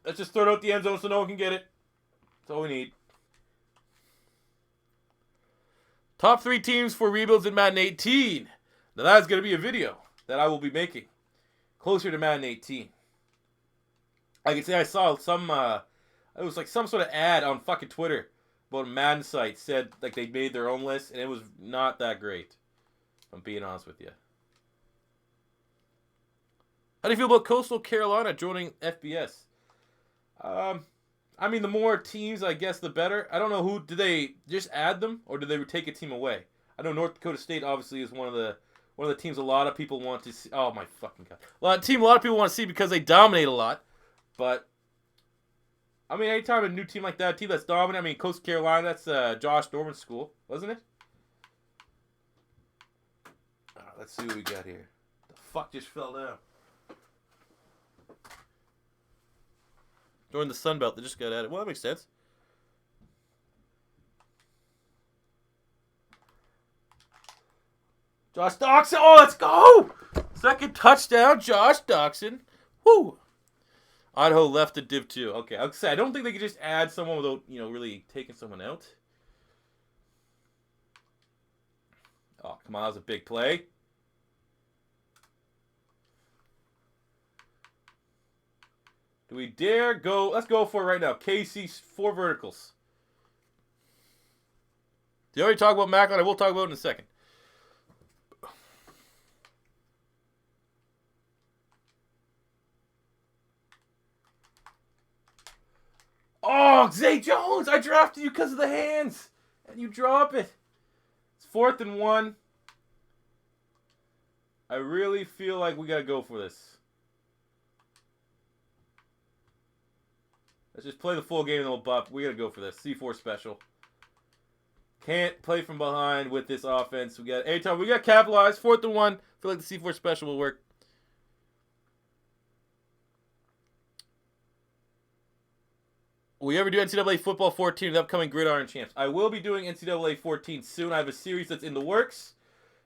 Let's just throw it out the end zone so no one can get it. That's all we need. Top 3 teams for rebuilds in Madden 18. Now that's going to be a video that I will be making closer to Madden 18. I can say I saw some, it was like some sort of ad on fucking Twitter about a Madden site said like they made their own list, and it was not that great. If I'm being honest with you. How do you feel about Coastal Carolina joining FBS? I mean, the more teams, I guess, the better. I don't know who. Did they just add them, or did they take a team away? I know North Dakota State obviously is one of the teams a lot of people want to see. Oh my fucking god! A lot of people want to see because they dominate a lot. But I mean, anytime a new team like that, a team that's dominant. I mean, Coastal Carolina, that's Josh Norman's school, wasn't it? Let's see what we got here. The fuck just fell down. During the Sun Belt, they just got at it. Well, that makes sense. Josh Doxson. Oh, let's go! Second touchdown, Josh Doxson. Woo! Idaho left to Div 2. Okay, I was say I don't think they could just add someone without, really taking someone out. Oh, come on, that was a big play. Do we dare go? Let's go for it right now. KC's 4 verticals. Did you already talk about Macklin? I will talk about it in a second. Oh, Zay Jones! I drafted you because of the hands, and you drop it. It's 4th and 1. I really feel like we gotta go for this. Let's just play the full game and we'll buff. We gotta go for this. C4 special. Can't play from behind with this offense. We got anytime we got capitalized. 4th and 1. Feel like the C4 special will work. Will you ever do NCAA Football 14 with the upcoming Gridiron Champs? I will be doing NCAA 14 soon. I have a series that's in the works.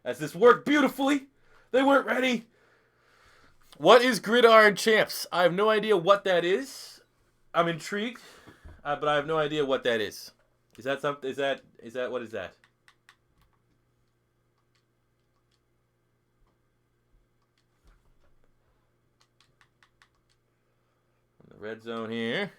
As this worked beautifully. They weren't ready. What is Gridiron Champs? I have no idea what that is. I'm intrigued, but I have no idea what that is. Is that something? Is that what is that? In the red zone here.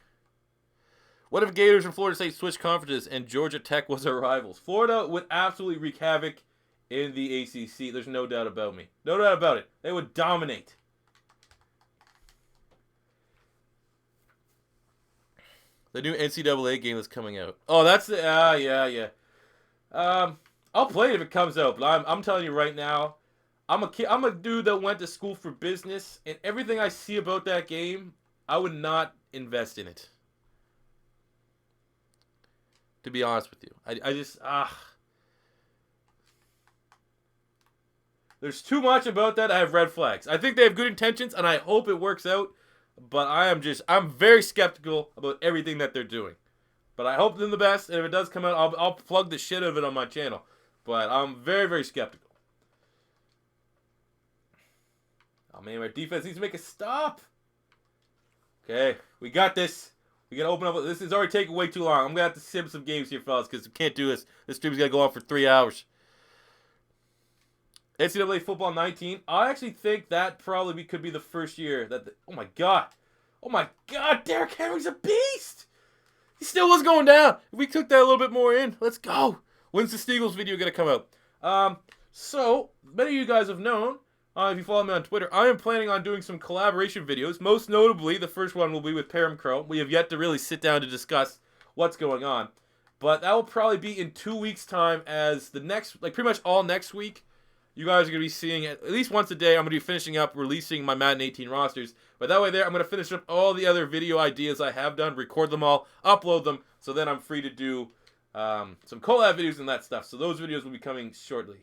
What if Gators and Florida State switched conferences and Georgia Tech was our rivals? Florida would absolutely wreak havoc in the ACC. There's no doubt about me. No doubt about it. They would dominate. The new NCAA game is coming out. Oh, that's the yeah. I'll play it if it comes out, but I'm telling you right now, I'm a dude that went to school for business, and everything I see about that game, I would not invest in it. To be honest with you, I just there's too much about that. I have red flags. I think they have good intentions, and I hope it works out. But I'm very skeptical about everything that they're doing. But I hope them the best, and if it does come out, I'll plug the shit out of it on my channel. But I'm very, very skeptical. Oh man, our defense needs to make a stop. Okay, we got this. We gotta open up. This is already taking way too long. I'm gonna have to sim some games here, fellas, because we can't do this. This stream's gotta go on for 3 hours. NCAA football 19. I actually think that probably could be the first year that. Oh my god, Derrick Henry's a beast. He still was going down. If we took that a little bit more in, let's go. When's the Steagles video gonna come out? So many of you guys have known. If you follow me on Twitter, I am planning on doing some collaboration videos. Most notably, the first one will be with Param Crow. We have yet to really sit down to discuss what's going on. But that will probably be in 2 weeks' time, as the next, like pretty much all next week, you guys are going to be seeing at least once a day. I'm going to be finishing up releasing my Madden 18 rosters. But that way there, I'm going to finish up all the other video ideas I have done, record them all, upload them, so then I'm free to do some collab videos and that stuff. So those videos will be coming shortly.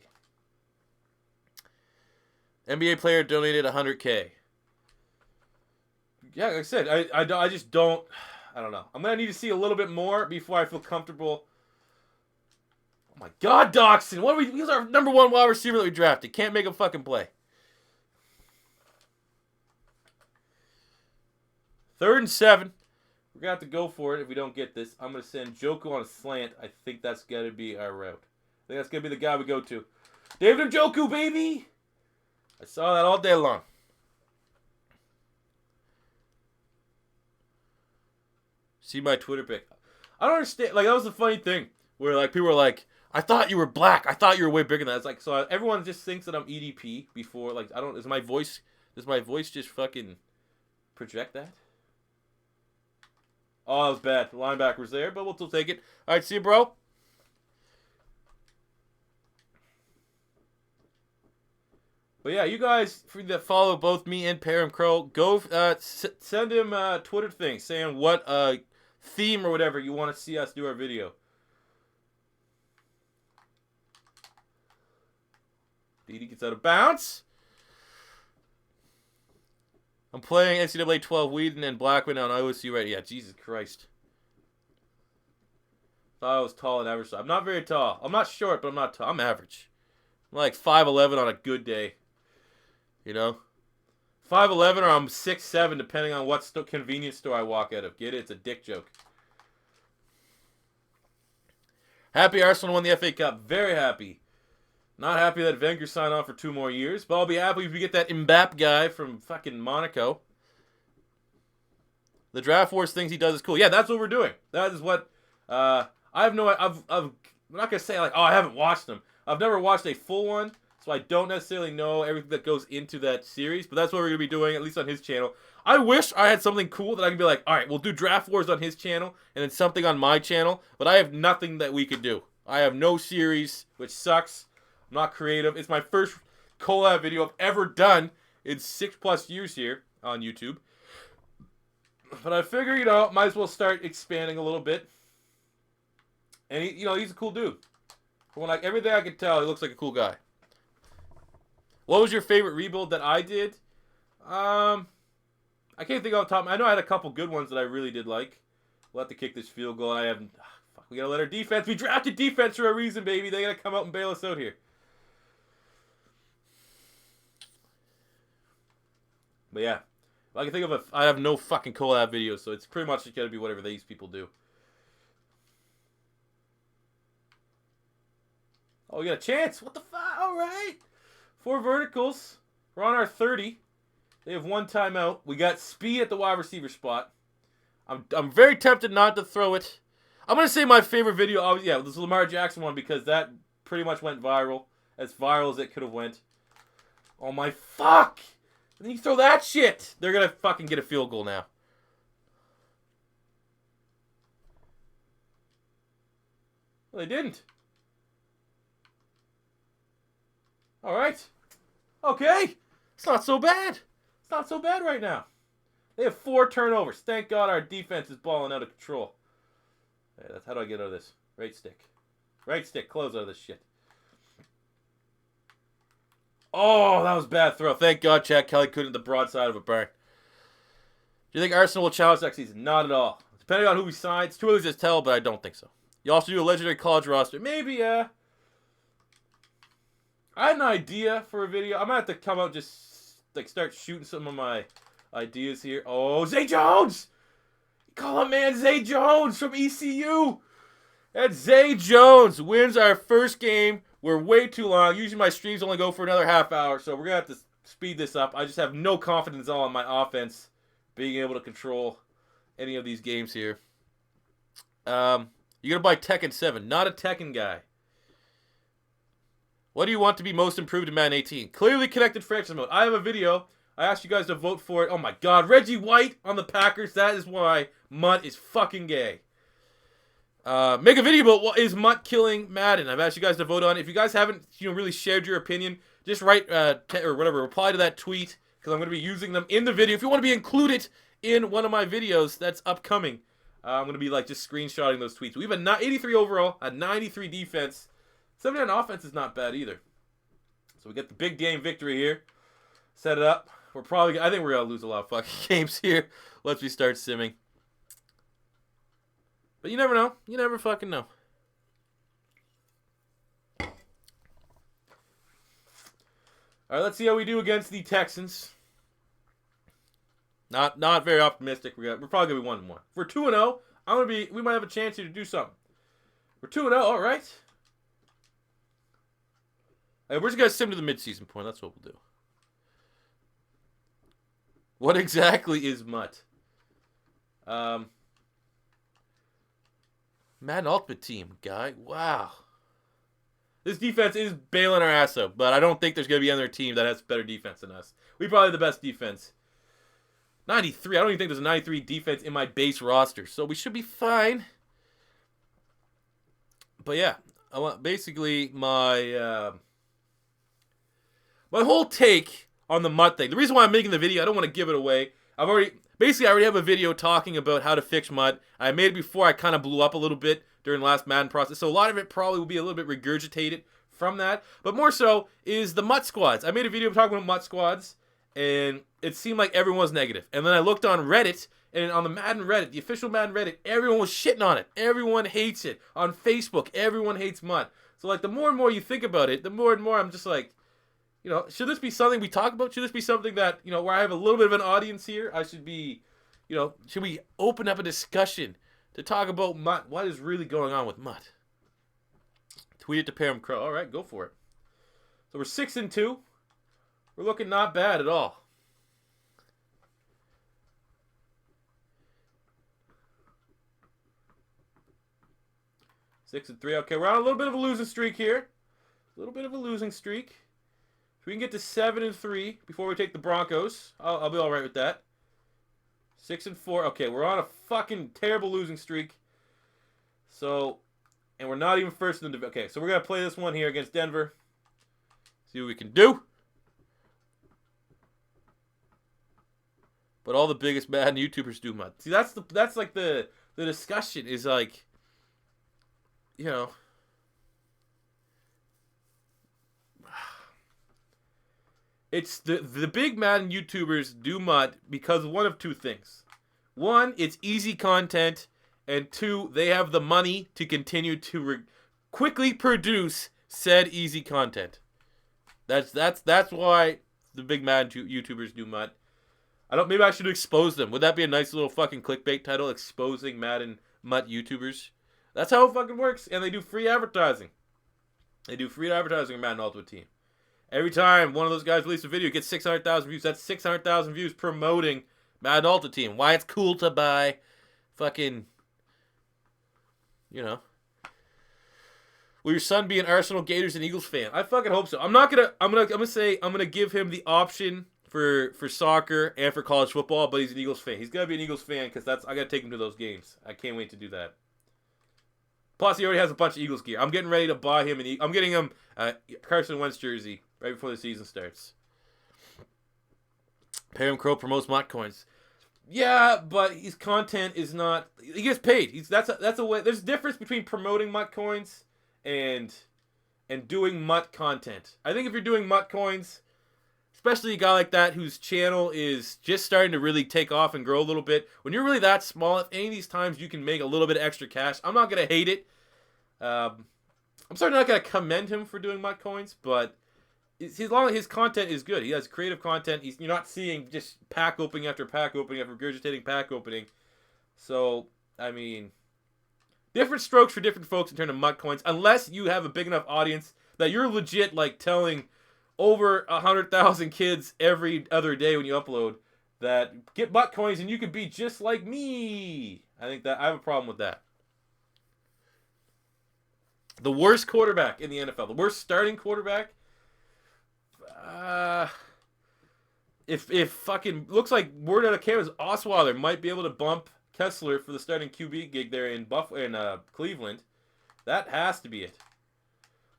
NBA player donated 100K. Yeah, like I said, I just don't, I don't know. I'm going to need to see a little bit more before I feel comfortable. Oh my God, Doxson. What are we, he's our number 1 wide receiver that we drafted. Can't make a fucking play. 3rd and 7. We're going to have to go for it if we don't get this. I'm going to send Njoku on a slant. I think that's going to be our route. I think that's going to be the guy we go to. David Njoku, baby! I saw that all day long. See my Twitter pic. I don't understand. Like, that was the funny thing. Where, like, people were like, I thought you were black. I thought you were way bigger than that. It's like, so everyone just thinks that I'm EDP before. Like, I don't, does my voice just fucking project that? Oh, that was bad. The linebacker was there, but we'll still take it. All right, see you, bro. But yeah, you guys that follow both me and Param Crow, go send him Twitter things saying what theme or whatever you want to see us do our video. Didi gets out of bounds. I'm playing NCAA 12 Whedon and Blackman on OSU right. Yeah, Jesus Christ. Thought I was tall and average. I'm not very tall. I'm not short, but I'm not tall. I'm average. I'm like 5'11" on a good day. You know? 5'11" or I'm 6'7", depending on what convenience store I walk out of. Get it? It's a dick joke. Happy Arsenal won the FA Cup. Very happy. Not happy that Wenger signed on for 2 more years, but I'll be happy if we get that Mbappe guy from fucking Monaco. The Draft Wars things he does is cool. Yeah, that's what we're doing. That is what I have no. I'm not gonna say like, oh, I haven't watched them. I've never watched a full one, so I don't necessarily know everything that goes into that series. But that's what we're gonna be doing, at least on his channel. I wish I had something cool that I could be like, all right, we'll do Draft Wars on his channel and then something on my channel. But I have nothing that we could do. I have no series, which sucks. I'm not creative. It's my first collab video I've ever done in 6+ years here on YouTube. But I figure, you know, might as well start expanding a little bit. And he, you know, he's a cool dude. From like everything I can tell, he looks like a cool guy. What was your favorite rebuild that I did? I can't think off the top. I know I had a couple good ones that I really did like. We'll have to kick this field goal. I haven't. Fuck, we gotta let our defense. We drafted defense for a reason, baby. They gotta come out and bail us out here. But yeah, I can think of I have no fucking collab videos, so it's pretty much just gotta be whatever these people do. Oh, we got a chance. What the fuck? All right. 4 verticals. We're on our 30. They have 1 timeout. We got speed at the wide receiver spot. I'm very tempted not to throw it. I'm going to say my favorite video. Oh, yeah, this Lamar Jackson one because that pretty much went viral. As viral as it could have went. Oh, my fuck. And then you throw that shit. They're going to fucking get a field goal now. Well, they didn't. All right. Okay. It's not so bad. It's not so bad right now. They have 4 turnovers. Thank God our defense is balling out of control. Hey, that's how do I get out of this? Right stick. Right stick. Close out of this shit. Oh, that was a bad throw. Thank God Chad Kelly couldn't the broadside of a barn. Do you think Arsenal will challenge next season? Not at all. Depending on who we sign. It's too early to tell, but I don't think so. You also do a legendary college roster. Maybe, yeah. I had an idea for a video. I'm going to have to come out just like start shooting some of my ideas here. Oh, Zay Jones! Call him man Zay Jones from ECU. That's Zay Jones wins our first game. We're way too long. Usually my streams only go for another half hour, so we're going to have to speed this up. I just have no confidence at all in my offense being able to control any of these games here. You're going to buy Tekken 7. Not a Tekken guy. What do you want to be most improved in Madden 18? Clearly connected franchise mode. I have a video. I asked you guys to vote for it. Oh my God. Reggie White on the Packers. That is why Mutt is fucking gay. Make a video about what is Mutt killing Madden. I've asked you guys to vote on it. If you guys haven't really shared your opinion, just write or whatever, reply to that tweet because I'm going to be using them in the video. If you want to be included in one of my videos that's upcoming, I'm going to be like just screenshotting those tweets. We have a 83 overall, a 93 defense. 79 offense is not bad either. So we get the big game victory here. Set it up. I think we're going to lose a lot of fucking games here once we start simming. But you never know. You never fucking know. All right, let's see how we do against the Texans. Not very optimistic. We're probably gonna be 1-1. If we're 2-0, we might have a chance here to do something. We're 2-0, all right. Hey, we're just gonna sim to the midseason point. That's what we'll do. What exactly is Mutt? Madden Ultimate Team guy. Wow. This defense is bailing our ass out, but I don't think there's going to be another team that has better defense than us. We probably have the best defense. 93. I don't even think there's a 93 defense in my base roster, so we should be fine. But yeah, basically my whole take on the Mutt thing. The reason why I'm making the video, I don't want to give it away. I already have a video talking about how to fix Mutt. I made it before I kind of blew up a little bit during the last Madden process. So a lot of it probably will be a little bit regurgitated from that. But more so is the Mutt squads. I made a video talking about Mutt squads, and it seemed like everyone was negative. And then I looked on Reddit, and on the Madden Reddit, the official Madden Reddit, everyone was shitting on it. Everyone hates it. On Facebook, everyone hates Mutt. So like the more and more you think about it, the more and more I'm just like, should this be something we talk about? Should this be something that, where I have a little bit of an audience here? I should be, should we open up a discussion to talk about Mutt? What is really going on with Mutt? Tweet it to Pam Crow. All right, go for it. So we're 6-2. We're looking not bad at all. Six and 3. Okay, we're on a little bit of a losing streak here. A little bit of a losing streak. If we can get to 7-3 before we take the Broncos, I'll be all right with that. 6-4. Okay, we're on a fucking terrible losing streak. So, and we're not even first in the division. Okay, so we're gonna play this one here against Denver. See what we can do. But all the biggest Madden YouTubers do Mutt. See, that's like the discussion is like, it's the big Madden YouTubers do Mutt because of one of two things. One, it's easy content, and two, they have the money to continue to quickly produce said easy content. That's why the big Madden YouTubers do Mutt. Maybe I should expose them. Would that be a nice little fucking clickbait title? Exposing Madden Mutt YouTubers. That's how it fucking works, and they do free advertising. They do free advertising in Madden Ultimate Team. Every time one of those guys releases a video, it gets 600,000 views. That's 600,000 views promoting Madden Ultimate Team. Why it's cool to buy fucking, Will your son be an Arsenal, Gators, and Eagles fan? I fucking hope so. I'm gonna give him the option for soccer and for college football, but he's an Eagles fan. He's gonna be an Eagles fan because I gotta take him to those games. I can't wait to do that. Plus, he already has a bunch of Eagles gear. I'm getting ready to buy him I'm getting him Carson Wentz jersey right before the season starts. Pam Crow promotes Mott coins. Yeah, but his content is not. He gets paid. That's a way. There's a difference between promoting Mutt coins and doing Mutt content. I think if you're doing Mutt coins, especially a guy like that whose channel is just starting to really take off and grow a little bit, when you're really that small, if any of these times you can make a little bit of extra cash, I'm not gonna hate it. I'm certainly not gonna commend him for doing Mutt coins, but his content is good. He has creative content. You're not seeing just pack opening after pack opening after regurgitating pack opening. So, I mean, different strokes for different folks in terms of Mutt coins. Unless you have a big enough audience that you're legit like telling over 100,000 kids every other day when you upload that get Mutt coins and you could be just like me. I think that I have a problem with that. The worst quarterback in the NFL, the worst starting quarterback. If fucking looks like word out of camp is Osweiler might be able to bump Kessler for the starting QB gig there in Cleveland. That has to be it.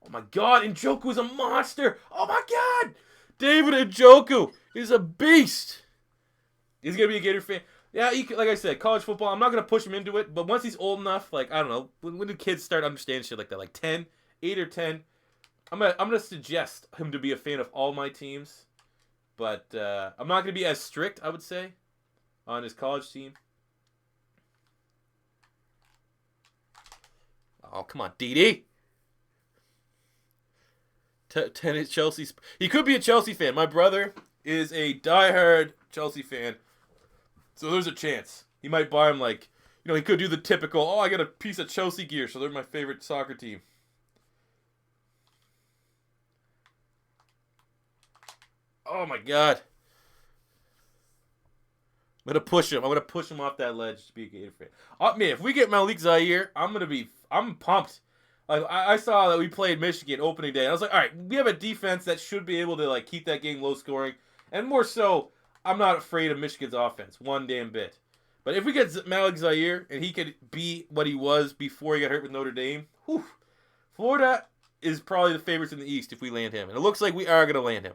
Oh my God, Njoku is a monster. Oh my God, David Njoku is a beast. He's gonna be a Gator fan. Yeah, like I said, college football. I'm not gonna push him into it, but once he's old enough, like I don't know, when do kids start understanding shit like that? Like 10, 8 or 10. I'm gonna suggest him to be a fan of all my teams, but I'm not gonna be as strict, I would say, on his college team. Oh come on, DD. Tennis Chelsea. He could be a Chelsea fan. My brother is a diehard Chelsea fan, so there's a chance he might buy him. Like he could do the typical. Oh, I got a piece of Chelsea gear, so they're my favorite soccer team. Oh my God. I'm gonna push him. I'm gonna push him off that ledge to be a Gator fan. Man, if we get Malik Zaire, I'm pumped. Like I saw that we played Michigan opening day. I was like, all right, we have a defense that should be able to like keep that game low scoring, and more so, I'm not afraid of Michigan's offense one damn bit. But if we get Malik Zaire and he could be what he was before he got hurt with Notre Dame, whew, Florida is probably the favorites in the East if we land him, and it looks like we are gonna land him.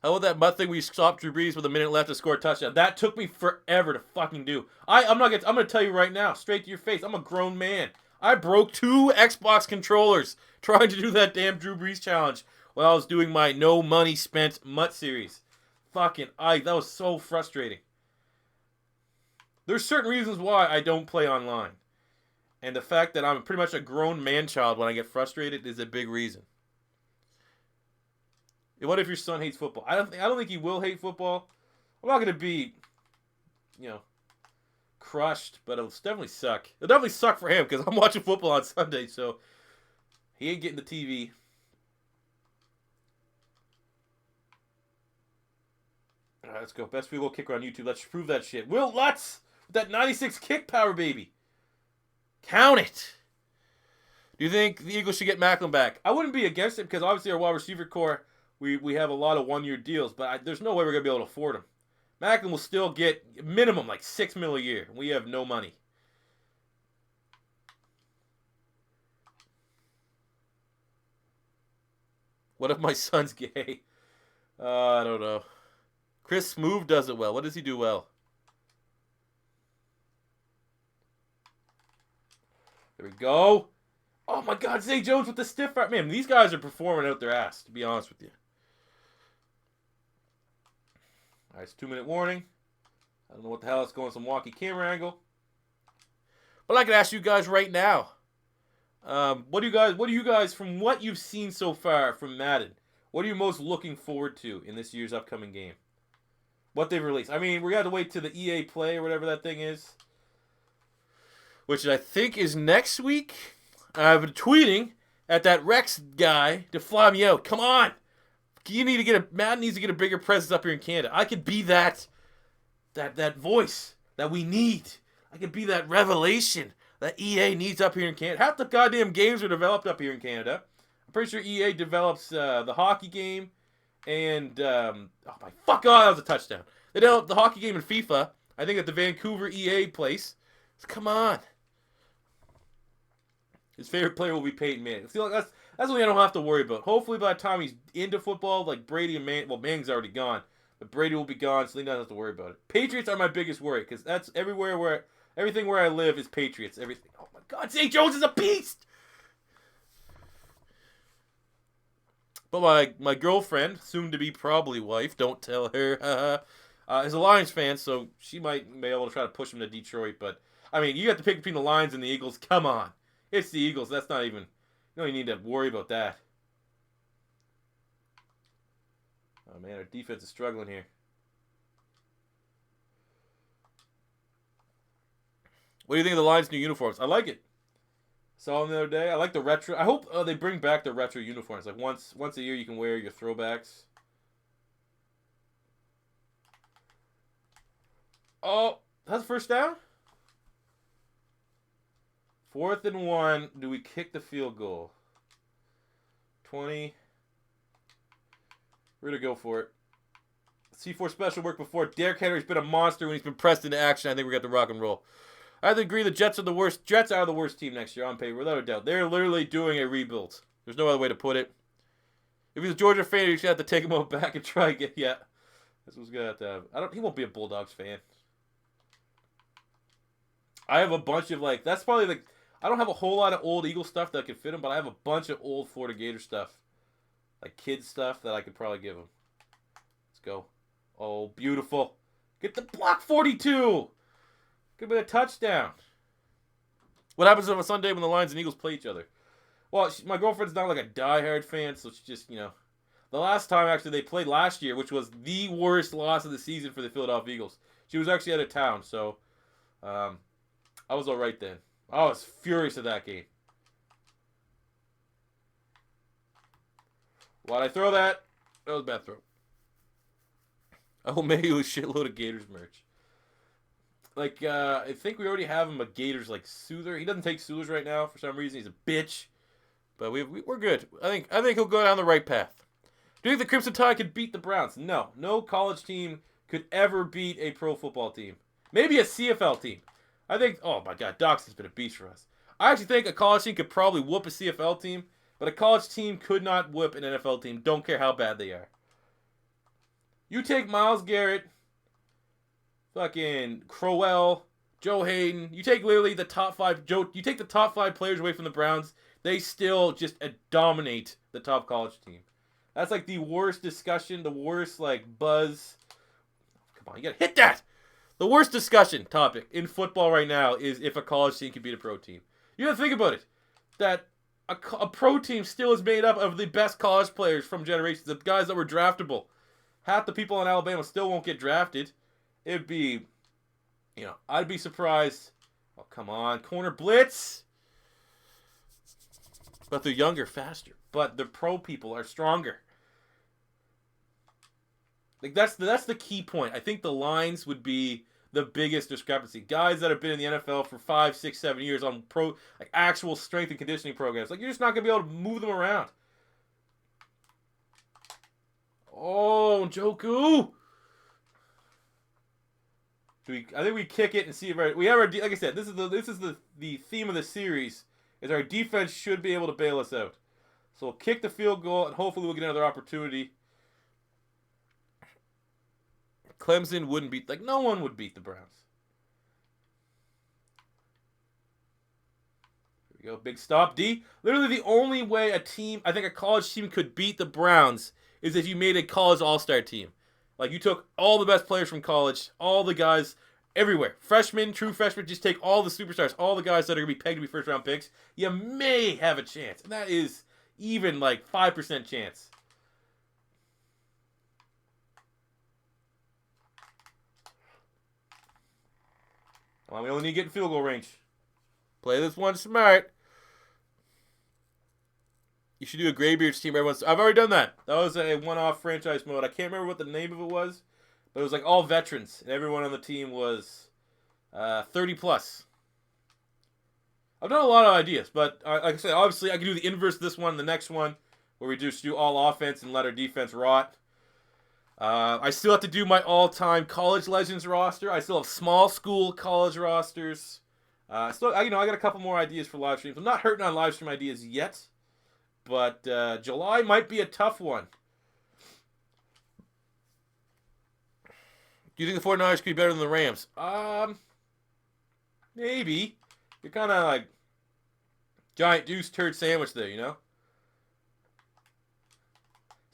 How about that Mutt thing we stopped Drew Brees with a minute left to score a touchdown? That took me forever to fucking do. I'm gonna tell you right now, straight to your face. I'm a grown man. I broke 2 Xbox controllers trying to do that damn Drew Brees challenge while I was doing my no money spent Mutt series. That was so frustrating. There's certain reasons why I don't play online, and the fact that I'm pretty much a grown man child when I get frustrated is a big reason. What if your son hates football? I don't think he will hate football. I'm not gonna be, crushed, but it'll definitely suck. It'll definitely suck for him because I'm watching football on Sunday, so he ain't getting the TV. All right, let's go. Best field goal kicker on YouTube. Let's prove that shit. Will Lutz with that 96 kick power, baby. Count it. Do you think the Eagles should get Macklin back? I wouldn't be against it because obviously our wide receiver core. We have a lot of one-year deals, but there's no way we're going to be able to afford him. Macklin will still get minimum like $6 million a year. We have no money. What if my son's gay? I don't know. Chris Smoove does it well. What does he do well? There we go. Oh my God, Zay Jones with the stiff arm. Man, these guys are performing out their ass, to be honest with you. All right, it's 2-minute warning. I don't know what the hell it's going, some wonky camera angle. But I could ask you guys right now. What do you guys, from what you've seen so far from Madden, what are you most looking forward to in this year's upcoming game? What they've released. I mean, we got to wait to the EA Play or whatever that thing is, which I think is next week. I've been tweeting at that Rex guy to fly me out. Come on. Madden needs to get a bigger presence up here in Canada. I could be that voice that we need. I could be that revelation that EA needs up here in Canada. Half the goddamn games are developed up here in Canada. I'm pretty sure EA develops the hockey game and that was a touchdown. They develop the hockey game in FIFA. I think at the Vancouver EA place. Come on. His favorite player will be Peyton Manning. I feel like that's something I don't have to worry about. Hopefully by the time he's into football, like Brady and Manning, well, Manning's already gone, but Brady will be gone, so he doesn't have to worry about it. Patriots are my biggest worry because that's everything where I live is Patriots. Everything. Oh my God, Zay Jones is a beast. But my girlfriend, soon to be probably wife, don't tell her, is a Lions fan, so she might be able to try to push him to Detroit. But I mean, you have to pick between the Lions and the Eagles. Come on. It's the Eagles. That's not even... You don't even need to worry about that. Oh, man. Our defense is struggling here. What do you think of the Lions' new uniforms? I like it. Saw them the other day. I like the retro. I hope they bring back the retro uniforms. Like once a year you can wear your throwbacks. Oh, that's first down? 4th and 1. Do we kick the field goal? 20. We're going to go for it. C4 special work before. Derrick Henry's been a monster when he's been pressed into action. I think we got the rock and roll. I have to agree the Jets are the worst. Jets are the worst team next year on paper, without a doubt. They're literally doing a rebuild. There's no other way to put it. If he's a Georgia fan, he's going to have to take him out back and try again. Yeah. That's what's going to have to have. He won't be a Bulldogs fan. I have a bunch of, like, that's probably, like, I don't have a whole lot of old Eagle stuff that could fit him, but I have a bunch of old Florida Gator stuff. Like kid stuff that I could probably give him. Let's go. Oh, beautiful. Get the block 42. Could be a touchdown. What happens on a Sunday when the Lions and Eagles play each other? Well, my girlfriend's not like a diehard fan, so she just, the last time actually they played last year, which was the worst loss of the season for the Philadelphia Eagles. She was actually out of town, so I was all right then. I was furious at that game. Why'd I throw that? That was a bad throw. I will mail you a shitload of Gators merch. Like, I think we already have him a Gators, like, soother. He doesn't take soothers right now for some reason. He's a bitch. But we're good. I think he'll go down the right path. Do you think the Crimson Tide could beat the Browns? No. No college team could ever beat a pro football team. Maybe a CFL team. I think, oh my God, Dox has been a beast for us. I actually think a college team could probably whoop a CFL team, but a college team could not whoop an NFL team. Don't care how bad they are. You take Myles Garrett, fucking Crowell, Joe Hayden. You take literally the top 5. You take the top 5 players away from the Browns. They still just dominate the top college team. That's like the worst discussion, the worst like buzz. Come on, you gotta hit that. The worst discussion topic in football right now is if a college team can beat a pro team. You gotta think about it. That a pro team still is made up of the best college players from generations, the guys that were draftable. Half the people in Alabama still won't get drafted. It'd be, I'd be surprised. Oh, come on. Corner blitz. But they're younger, faster. But the pro people are stronger. Like that's the key point. I think the lines would be the biggest discrepancy. Guys that have been in the NFL for 5, 6, 7 years on actual strength and conditioning programs. Like you're just not gonna be able to move them around. Oh, Njoku. I think we kick it and see if we have our like I said, this is the theme of the series is our defense should be able to bail us out. So we'll kick the field goal and hopefully we'll get another opportunity. Clemson wouldn't beat, no one would beat the Browns. Here we go, big stop, D. Literally the only way I think a college team could beat the Browns is if you made a college all-star team. Like you took all the best players from college, all the guys everywhere. Freshmen, true freshmen, just take all the superstars, all the guys that are going to be pegged to be first-round picks. You may have a chance. And that is even 5% chance. Well, we only need to get in field goal range. Play this one smart. You should do a Graybeards team every once. I've already done that. That was a one-off franchise mode. I can't remember what the name of it was, but it was like all veterans, and everyone on the team was 30 plus. I've done a lot of ideas, but like I said, obviously I can do the inverse of this one, the next one, where we just do all offense and let our defense rot. I still have to do my all-time college legends roster. I still have small school college rosters. I got a couple more ideas for live streams. I'm not hurting on live stream ideas yet, but July might be a tough one. Do you think the 49ers could be better than the Rams? Maybe. You're kind of like giant deuce turd sandwich there, you know?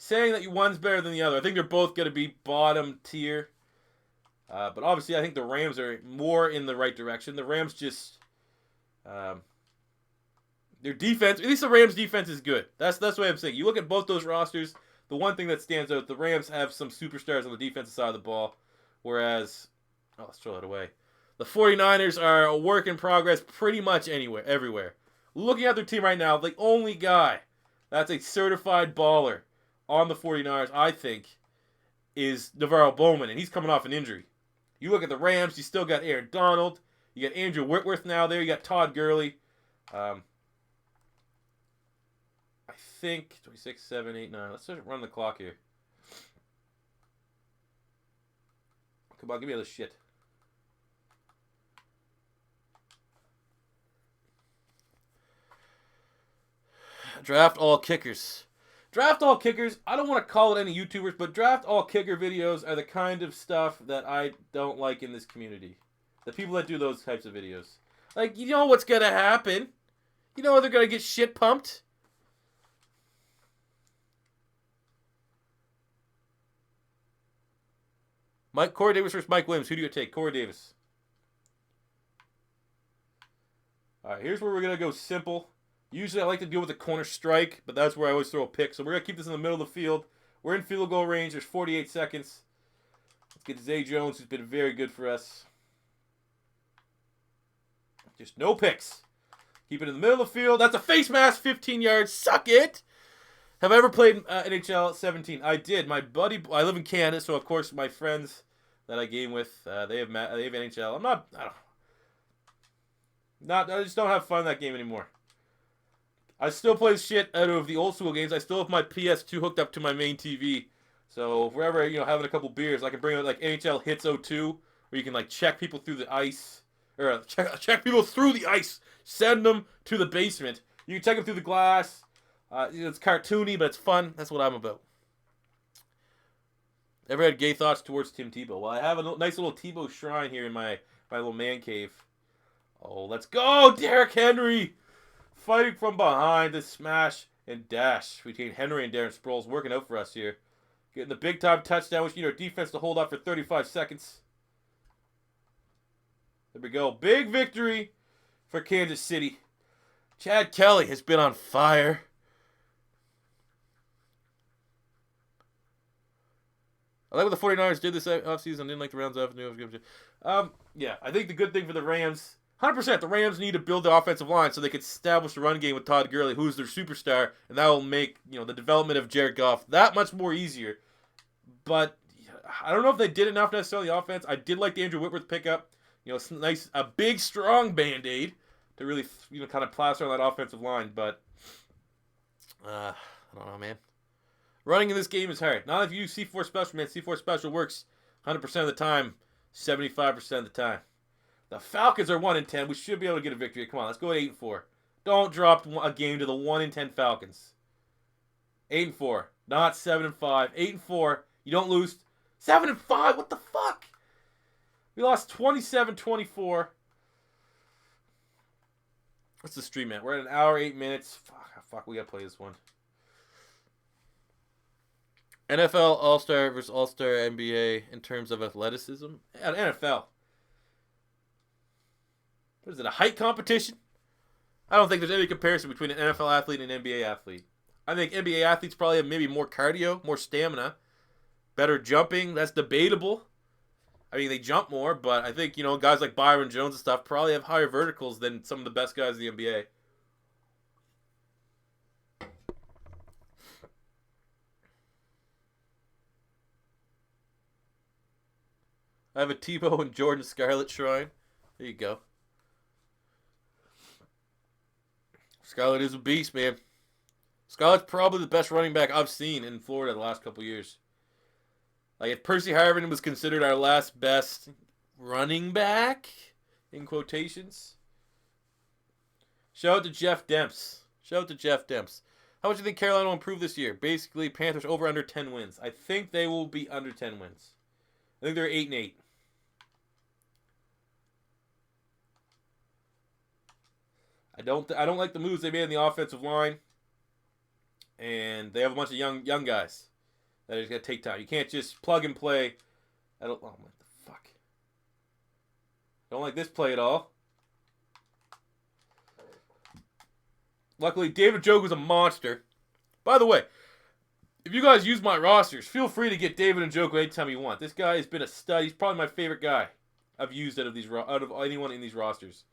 Saying that one's better than the other. I think they're both going to be bottom tier. But obviously, I think the Rams are more in the right direction. The Rams just... their defense... At least the Rams' defense is good. That's what I'm saying. You look at both those rosters, the one thing that stands out, the Rams have some superstars on the defensive side of the ball. Whereas... Oh, let's throw that away. The 49ers are a work in progress pretty much everywhere. Looking at their team right now, the only guy that's a certified baller on the 49ers, I think, is Navarro Bowman, and he's coming off an injury. You look at the Rams, you still got Aaron Donald, you got Andrew Whitworth now there, you got Todd Gurley. I think 26, 7, 8, 9. Let's just run the clock here. Come on, give me all this shit. Draft all kickers. Draft all kickers, I don't want to call it any YouTubers, but draft all kicker videos are the kind of stuff that I don't like in this community. The people that do those types of videos. Like, you know what's going to happen. You know they're going to get shit pumped. Corey Davis versus Mike Williams. Who do you take? Corey Davis. All right, here's where we're going to go simple. Usually I like to deal with the corner strike, but that's where I always throw a pick. So we're going to keep this in the middle of the field. We're in field goal range. There's 48 seconds. Let's get Zay Jones, who's been very good for us. Just no picks. Keep it in the middle of the field. That's a face mask, 15 yards. Suck it. Have I ever played NHL 17? I did. My buddy, I live in Canada, so of course my friends that I game with, they have NHL. I just don't have fun in that game anymore. I still play shit out of the old school games. I still have my PS2 hooked up to my main TV. So if we're ever, having a couple beers, I can bring out like NHL Hits 02, where you can like check people through the ice. Or check people through the ice. Send them to the basement. You can check them through the glass. It's cartoony, but it's fun. That's what I'm about. Ever had gay thoughts towards Tim Tebow? Well, I have a nice little Tebow shrine here in my little man cave. Oh, let's go, Derrick Henry! Fighting from behind, the smash and dash between Henry and Darren Sproles working out for us here. Getting the big time touchdown, which need our defense to hold off for 35 seconds. There we go. Big victory for Kansas City. Chad Kelly has been on fire. I like what the 49ers did this offseason. Didn't like the Rams offense. Yeah, I think the good thing for the Rams, 100%, the Rams need to build the offensive line so they can establish the run game with Todd Gurley, who's their superstar, and that will make the development of Jared Goff that much more easier. But I don't know if they did enough necessarily offense. I did like the Andrew Whitworth pickup. It's nice, a big strong Band-Aid to really kind of plaster on that offensive line. But I don't know, man. Running in this game is hard. Not if you use C4 Special, man. C4 Special works 100% of the time, 75% of the time. The Falcons are 1-10. We should be able to get a victory. Come on, let's go at 8-4. Don't drop a game to the 1-10 Falcons. 8-4, not 7-5. 8-4. You don't lose. 7-5. What the fuck? We lost 27-24. What's the stream at? We're at 1 hour 8 minutes. Fuck. We gotta play this one. NFL All-Star versus All-Star NBA in terms of athleticism. Yeah, NFL. What is it, a height competition? I don't think there's any comparison between an NFL athlete and an NBA athlete. I think NBA athletes probably have maybe more cardio, more stamina, better jumping. That's debatable. I mean, they jump more, but I think, guys like Byron Jones and stuff probably have higher verticals than some of the best guys in the NBA. I have a Tebow and Jordan Scarlett shrine. There you go. Scarlett is a beast, man. Scarlett's probably the best running back I've seen in Florida the last couple years. Like if Percy Harvin was considered our last best running back, in quotations. Shout out to Jeff Demps. Shout out to Jeff Demps. How much do you think Carolina will improve this year? Basically, Panthers over under 10 wins. I think they will be under 10 wins. I think they're 8-8. I don't like the moves they made in the offensive line, and they have a bunch of young guys that are gonna take time. You can't just plug and play. Oh, what the fuck! Don't like this play at all. Luckily, David Njoku's a monster. By the way, if you guys use my rosters, feel free to get David Njoku anytime you want. This guy has been a stud. He's probably my favorite guy I've used out of anyone in these rosters.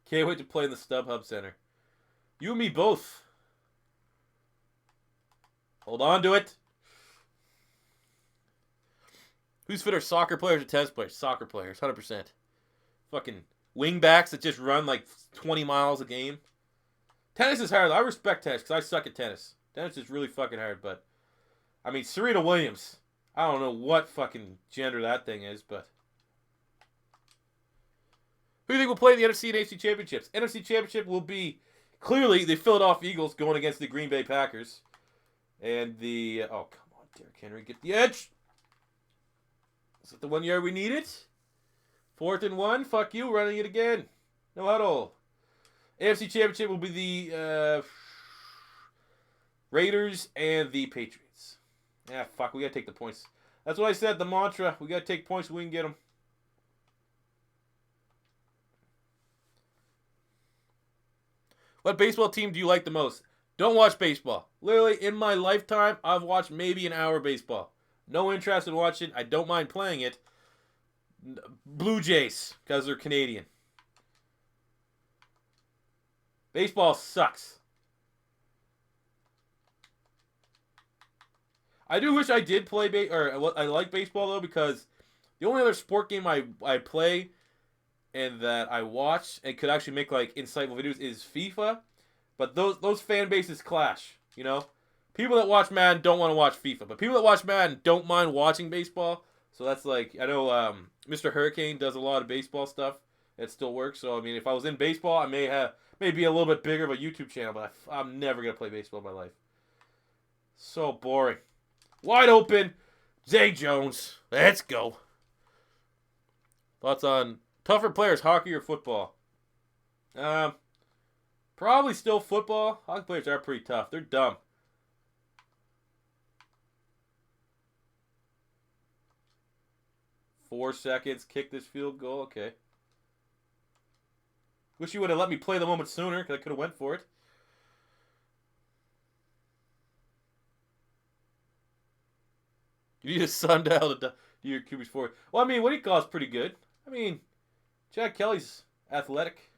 Can't wait to play in the StubHub Center. You and me both. Hold on to it. Who's fitter, soccer players or tennis players? Soccer players, 100%. Fucking wingbacks that just run like 20 miles a game. Tennis is hard. I respect tennis because I suck at tennis. Tennis is really fucking hard, but... I mean, Serena Williams. I don't know what fucking gender that thing is, but... Who do you think will play in the NFC and AFC Championships? NFC Championship will be clearly the Philadelphia Eagles going against the Green Bay Packers. And the... oh, come on, Derrick Henry. Get the edge. Is it the 1 yard we need it? 4th and 1. Fuck you. Running it again. No huddle. AFC Championship will be the Raiders and the Patriots. Yeah, fuck. We got to take the points. That's what I said. The mantra. We got to take points so we can get them. What baseball team do you like the most? Don't watch baseball. Literally, in my lifetime, I've watched maybe an hour of baseball. No interest in watching. I don't mind playing it. Blue Jays, because they're Canadian. Baseball sucks. I do wish I did play I like baseball though, because the only other sport game I play and that I watch and could actually make like insightful videos is FIFA. But those fan bases clash, you know? People that watch Madden don't want to watch FIFA, but people that watch Madden don't mind watching baseball. So that's like, I know Mr. Hurricane does a lot of baseball stuff. It still works. So I mean, if I was in baseball, I may be a little bit bigger of a YouTube channel, but I'm never gonna play baseball in my life. So boring. Wide open, Zay Jones. Let's go. Thoughts on tougher players, hockey or football? Probably still football. Hockey players are pretty tough. They're dumb. Four seconds, kick this field goal. Okay. Wish you would have let me play the moment sooner, because I could have went for it. You need a sundial to do your QB's forward. Well, I mean, what he calls pretty good. I mean, Chad Kelly's athletic.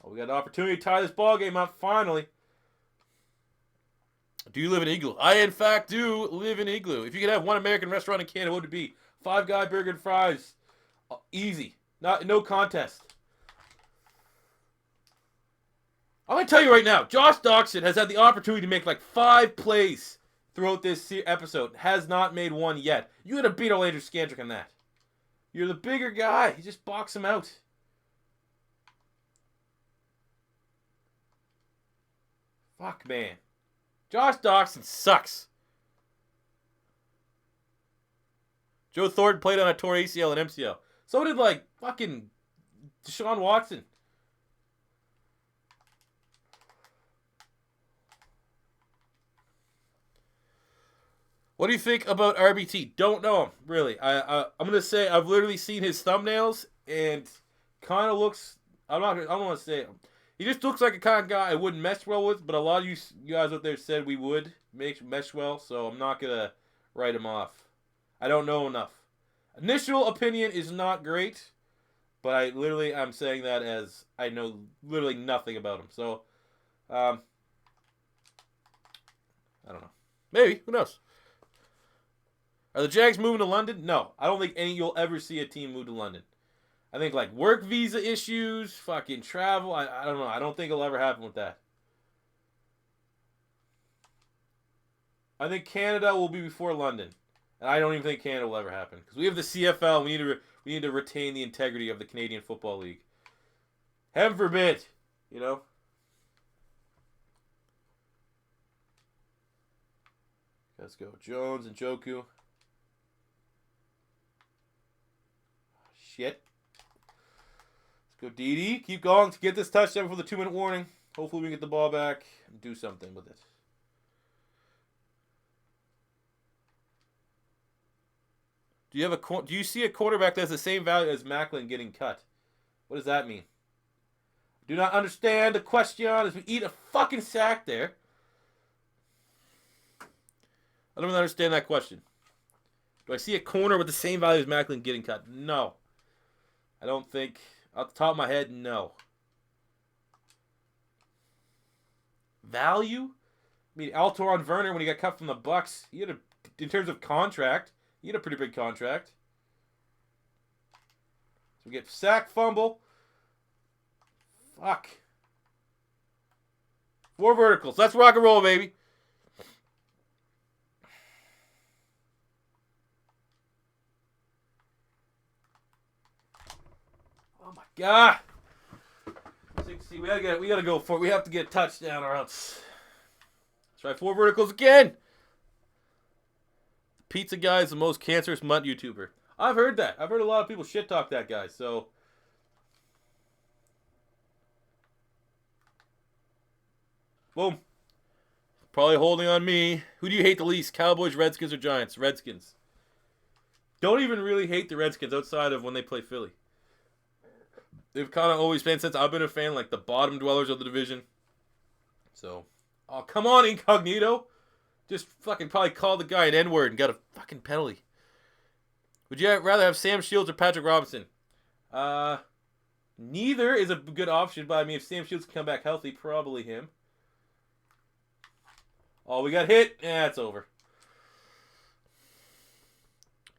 Oh, we got an opportunity to tie this ball game up finally. Do you live in Igloo? I, in fact, do live in Igloo. If you could have one American restaurant in Canada, what would it be? Five Guy Burger and Fries. Easy. No contest. I'm going to tell you right now, Josh Doxson has had the opportunity to make like 5 plays throughout this episode. Has not made one yet. You got to beat Andrew Skandrick on that. You're the bigger guy. You just box him out. Fuck, man. Josh Doxson sucks. Joe Thornton played on a torn ACL and MCL. So did, like, fucking Deshaun Watson. What do you think about RBT? Don't know him, really. I'm going to say I've literally seen his thumbnails and kind of looks... I don't want to say it. He just looks like a kind of guy I wouldn't mesh well with, but a lot of you guys out there said we would mesh well, so I'm not going to write him off. I don't know enough. Initial opinion is not great, but I'm saying that as I know literally nothing about him. So, I don't know. Maybe. Who knows? Are the Jags moving to London? No. I don't think you'll ever see a team move to London. I think like work visa issues, fucking travel. I don't know. I don't think it'll ever happen with that. I think Canada will be before London. And I don't even think Canada will ever happen. Because we have the CFL. We need to retain the integrity of the Canadian Football League. Heaven forbid. You know? Let's go. Jones and Joku. Shit. Let's go, Didi. Keep going to get this touchdown for the 2-minute warning. Hopefully we get the ball back and do something with it. Do you see a quarterback that has the same value as Macklin getting cut? What does that mean? Do not understand the question as we eat a fucking sack there. I don't even understand that question. Do I see a corner with the same value as Macklin getting cut? No. I don't think. Off the top of my head, no. Value? I mean, Altoron Werner, when he got cut from the Bucks, he had in terms of contract, he had a pretty big contract. So we get sack, fumble. Fuck. 4 verticals. Let's rock and roll, baby. Oh my God. 60. We gotta go for it. We have to get a touchdown or else. Let's try 4 verticals again. The pizza guy is the most cancerous mutt YouTuber. I've heard that. I've heard a lot of people shit talk that guy, so. Boom. Probably holding on me. Who do you hate the least? Cowboys, Redskins, or Giants? Redskins. Don't even really hate the Redskins outside of when they play Philly. They've kind of always been, since I've been a fan, like the bottom dwellers of the division. So, oh, come on, Incognito. Just fucking probably called the guy an N-word and got a fucking penalty. Would you rather have Sam Shields or Patrick Robinson? Neither is a good option, but I mean, if Sam Shields can come back healthy, probably him. Oh, we got hit. Yeah, it's over.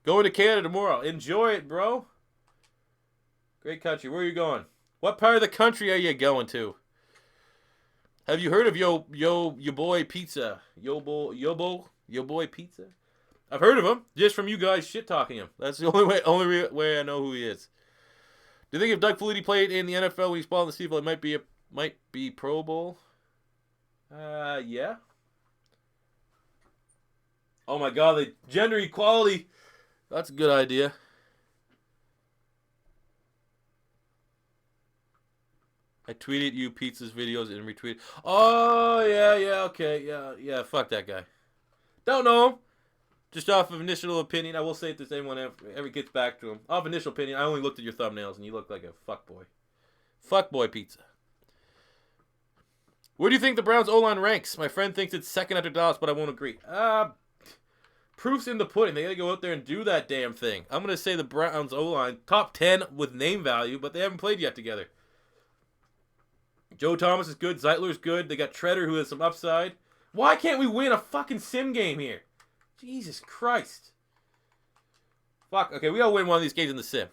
Going to Canada tomorrow. Enjoy it, bro. Great country. Where are you going? What part of the country are you going to? Have you heard of Yo Boy Pizza? Yo Boy Pizza? I've heard of him just from you guys shit talking him. That's the only way I know who he is. Do you think if Doug Flutie played in the NFL when he's ball in the CFL, it might be Pro Bowl? Yeah. Oh my God, the gender equality. That's a good idea. I tweeted you Pizza's videos and retweeted. Oh, yeah, okay, yeah, fuck that guy. Don't know him. Just off of initial opinion, I will say it the same one ever gets back to him. Off initial opinion, I only looked at your thumbnails and you look like a fuckboy. Fuckboy Pizza. Where do you think the Browns O-line ranks? My friend thinks it's second after Dallas, but I won't agree. Proof's in the pudding. They got to go out there and do that damn thing. I'm going to say the Browns O-line, top 10 with name value, but they haven't played yet together. Joe Thomas is good. Zeitler's good. They got Treader, who has some upside. Why can't we win a fucking sim game here? Jesus Christ. Fuck. Okay, we got to win one of these games in the sim.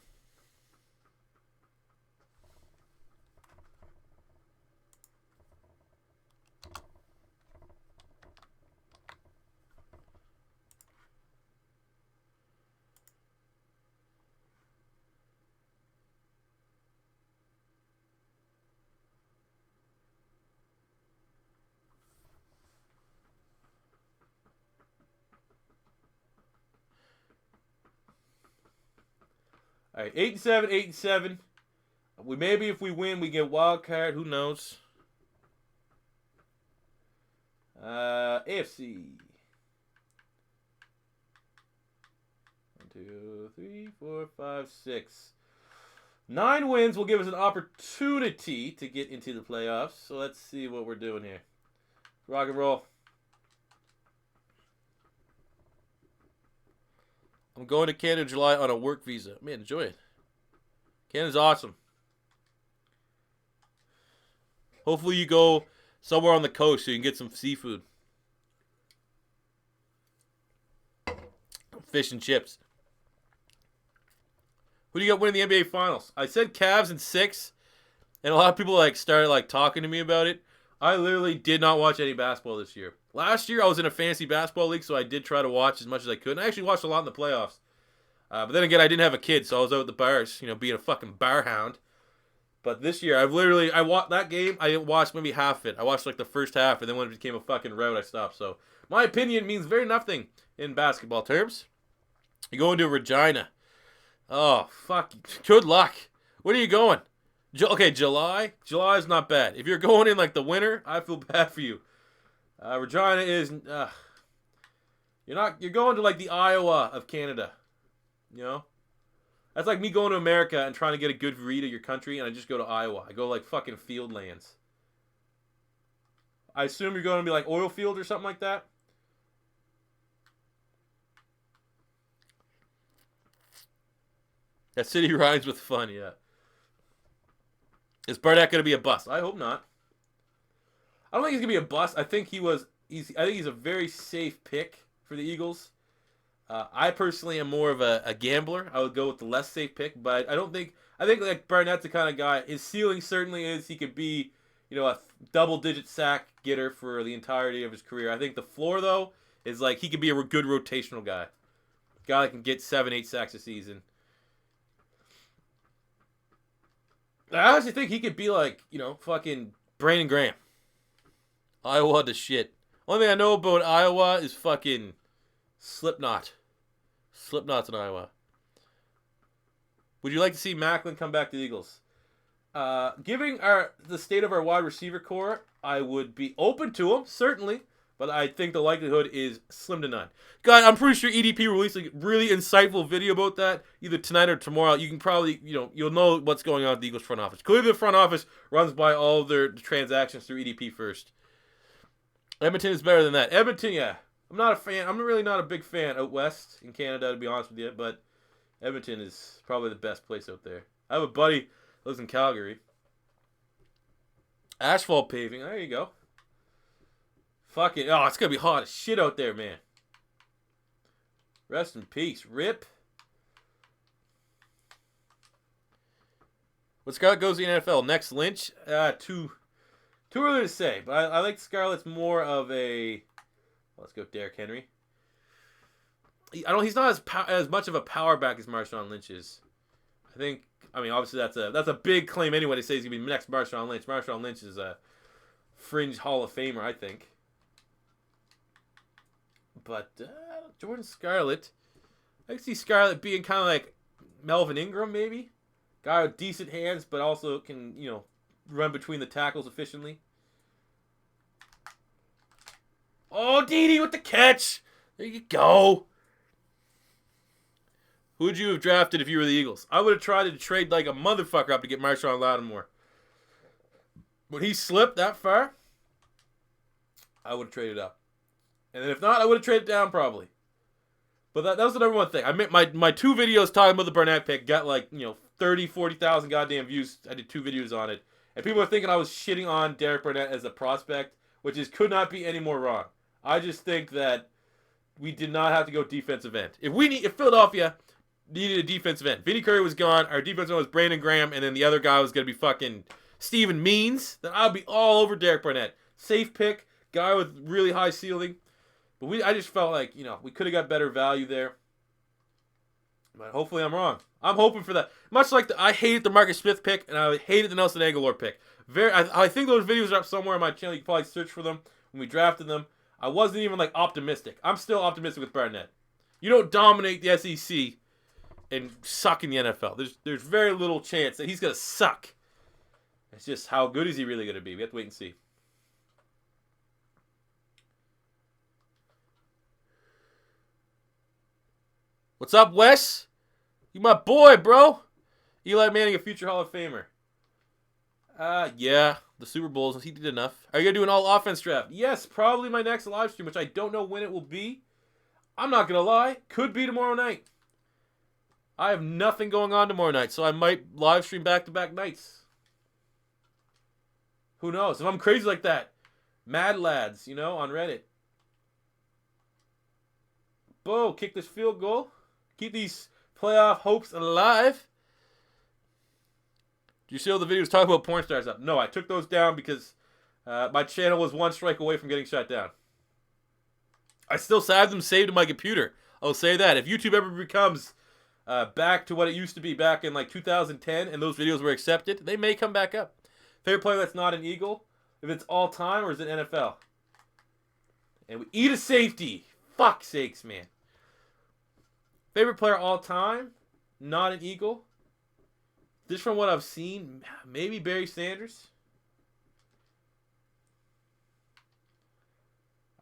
All right, 8-7, 8-7. Maybe if we win, we get wild card. Who knows? AFC. 1, 2, 3, 4, 5, 6. 9 wins will give us an opportunity to get into the playoffs. So let's see what we're doing here. Rock and roll. I'm going to Canada in July on a work visa. Man, enjoy it. Canada's awesome. Hopefully you go somewhere on the coast so you can get some seafood. fish and chips. Who do you got winning the NBA Finals? I said Cavs in 6, and a lot of people started talking to me about it. I literally did not watch any basketball this year. Last year I was in a fantasy basketball league, so I did try to watch as much as I could. And I actually watched a lot in the playoffs. But then again, I didn't have a kid, so I was out at the bars, being a fucking bar hound. But this year, I watched that game. I didn't watch maybe half of it. I watched the first half, and then when it became a fucking rout, I stopped. So my opinion means very nothing in basketball terms. You go into Regina. Oh, fuck. Good luck. Where are you going? Okay, July. July is not bad. If you're going in the winter, I feel bad for you. Regina is. You're going to the Iowa of Canada. That's like me going to America and trying to get a good read of your country, and I just go to Iowa. I go fucking field lands. I assume you're going to be oil field or something like that. That city rhymes with fun, yeah. Is Barnett going to be a bust? I hope not. I don't think he's going to be a bust. I think he's a very safe pick for the Eagles. I personally am more of a gambler. I would go with the less safe pick, but I think Barnett's the kind of guy. His ceiling certainly is he could be, a double-digit sack getter for the entirety of his career. I think the floor though is he could be a good rotational guy that can get 7-8 sacks a season. I honestly think he could be fucking Brandon Graham. Iowa the shit. Only thing I know about Iowa is fucking Slipknot. Slipknot's in Iowa. Would you like to see Macklin come back to the Eagles? Given the state of our wide receiver core, I would be open to him, certainly. But I think the likelihood is slim to none. God, I'm pretty sure EDP released a really insightful video about that either tonight or tomorrow. You can probably, you'll know what's going on at the Eagles front office. Clearly the front office runs by all of their transactions through EDP first. Edmonton is better than that. Edmonton, yeah. I'm not a fan. I'm really not a big fan out west in Canada, to be honest with you. But Edmonton is probably the best place out there. I have a buddy who lives in Calgary. Asphalt paving. There you go. Fuck it. Oh, it's going to be hot as shit out there, man. Rest in peace. Rip. What Scarlett goes to the NFL? Next, Lynch? Too early to say. But I like Scarlett's more of a... Let's go Derrick Henry. He's not as much of a power back as Marshawn Lynch is. Obviously that's a big claim anyway to say he's going to be next Marshawn Lynch. Marshawn Lynch is a fringe Hall of Famer, I think. But Jordan Scarlett, I can see Scarlett being kind of like Melvin Ingram, maybe. Guy with decent hands, but also can, run between the tackles efficiently. Oh, Dede with the catch. There you go. Who would you have drafted if you were the Eagles? I would have tried to trade like a motherfucker up to get Marshawn Lattimore. When he slipped that far, I would have traded up. And then if not, I would have traded down probably. But that was the number one thing. I meant my 2 videos talking about the Barnett pick got 30, 40,000 goddamn views. I did 2 videos on it. And people are thinking I was shitting on Derek Barnett as a prospect, which could not be any more wrong. I just think that we did not have to go defensive end. If Philadelphia needed a defensive end, Vinny Curry was gone, our defensive end was Brandon Graham, and then the other guy was going to be fucking Steven Means, then I'd be all over Derek Barnett. Safe pick, guy with really high ceiling. But I just felt like, we could have got better value there. But hopefully I'm wrong. I'm hoping for that. Much like I hated the Marcus Smith pick, and I hated the Nelson Aguilar pick. I think those videos are up somewhere on my channel. You can probably search for them when we drafted them. I wasn't even optimistic. I'm still optimistic with Barnett. You don't dominate the SEC and suck in the NFL. There's very little chance that he's going to suck. It's just how good is he really going to be? We have to wait and see. What's up, Wes? You my boy, bro. Eli Manning, a future Hall of Famer. Yeah, the Super Bowls, he did enough. Are you going to do an all-offense draft? Yes, probably my next live stream, which I don't know when it will be. I'm not going to lie. Could be tomorrow night. I have nothing going on tomorrow night, so I might live stream back-to-back nights. Who knows? If I'm crazy like that. Mad Lads, on Reddit. Bo, kick this field goal. Keep these playoff hopes alive. Did you see all the videos talking about porn stars up? No, I took those down because my channel was one strike away from getting shut down. I still have them saved in my computer. I'll say that. If YouTube ever becomes back to what it used to be back in like 2010 and those videos were accepted, they may come back up. Favorite player that's not an Eagle? If it's all time or is it NFL? And we eat a safety. Fuck sakes, man. Favorite player all time? Not an Eagle? Just from what I've seen, maybe Barry Sanders.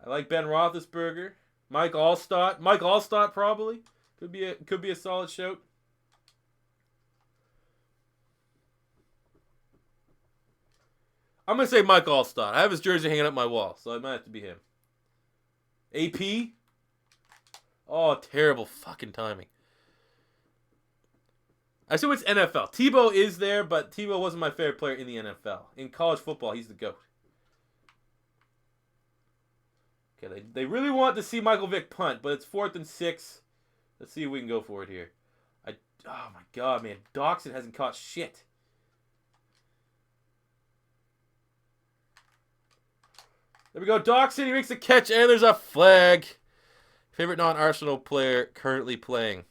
I like Ben Roethlisberger. Mike Allstott. Mike Allstott probably. Could be a solid shout. I'm going to say Mike Allstott. I have his jersey hanging up my wall, so it might have to be him. AP? Oh, terrible fucking timing. I assume it's NFL. Tebow is there, but Tebow wasn't my favorite player in the NFL. In college football, he's the GOAT. Okay, they really want to see Michael Vick punt, but it's 4th and 6. Let's see if we can go for it here. Oh my god, man. Doxson hasn't caught shit. There we go. Doxson, he makes the catch, and there's a flag. Favorite non-Arsenal player currently playing?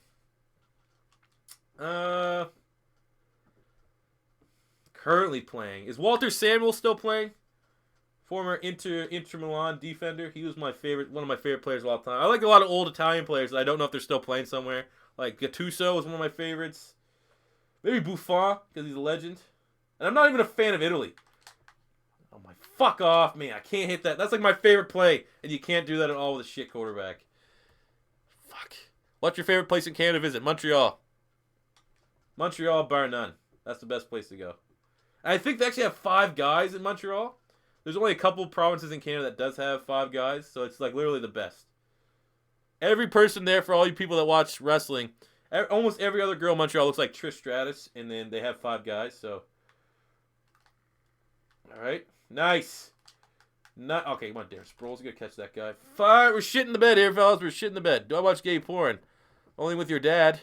Currently playing. Is Walter Samuel still playing? Former Inter Milan defender. He was one of my favorite players of all time. I like a lot of old Italian players. I don't know if they're still playing somewhere. Like Gattuso was one of my favorites. Maybe Buffon, because he's a legend. And I'm not even a fan of Italy. Oh my, fuck off, man. I can't hit that. That's like my favorite play, and you can't do that at all with a shit quarterback. Fuck. What's your favorite place in Canada to visit? Montreal. Montreal, bar none. That's the best place to go. And I think they actually have 5 guys in Montreal. There's only a couple provinces in Canada that does have 5 guys, so it's like literally the best. Every person there, for all you people that watch wrestling, almost every other girl in Montreal looks like Trish Stratus, and then they have 5 guys, so. All right. Nice. Okay, come on, Darren Sproles. You got to catch that guy. Fire. We're shit in the bed here, fellas. We're shit in the bed. Do I watch gay porn? Only with your dad.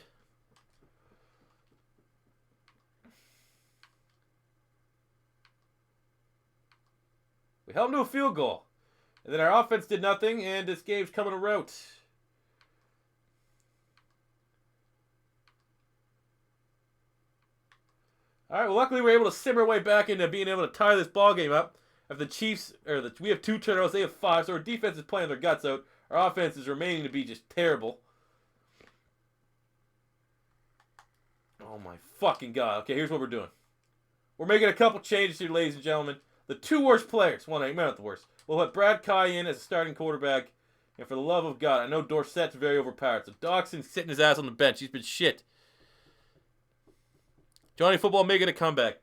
We held him to a field goal. And then our offense did nothing, and this game's coming to rout. All right, well, luckily we were able to simmer our way back into being able to tie this ball game up. If the Chiefs, we have 2 turnovers, they have 5, so our defense is playing their guts out. Our offense is remaining to be just terrible. Oh my fucking god. Okay, here's what we're doing. We're making a couple changes here, ladies and gentlemen. The 2 worst players, not the worst. We'll put Brad Kai in as a starting quarterback. And for the love of God, I know Dorsett's very overpowered. So Doxson's sitting his ass on the bench. He's been shit. Johnny Football making a comeback.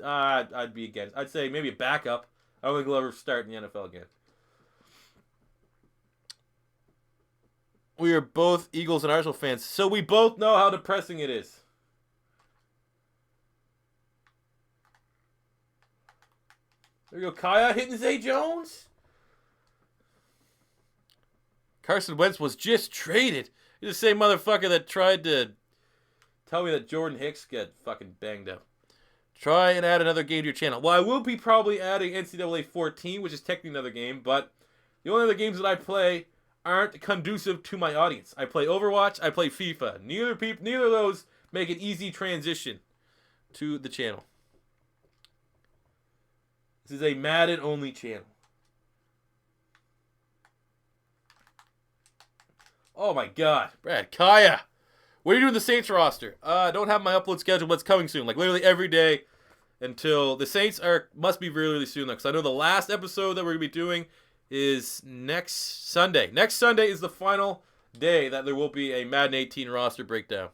I'd be against. I'd say maybe a backup. I don't think he'll ever start in the NFL again. We are both Eagles and Arsenal fans, so we both know how depressing it is. There we go, Kaya hitting Zay Jones. Carson Wentz was just traded. He's the same motherfucker that tried to tell me that Jordan Hicks got fucking banged up. Try and add another game to your channel. Well, I will be probably adding NCAA 14, which is technically another game, but the only other games that I play aren't conducive to my audience. I play Overwatch, I play FIFA. Neither of those make an easy transition to the channel. This is a Madden only channel. Oh my god. Brad Kaya. What are you doing with the Saints roster? I don't have my upload schedule, but it's coming soon. Like literally every day until the Saints must be really, really soon though. Because I know the last episode that we're going to be doing is next Sunday. Next Sunday is the final day that there will be a Madden 18 roster breakdown.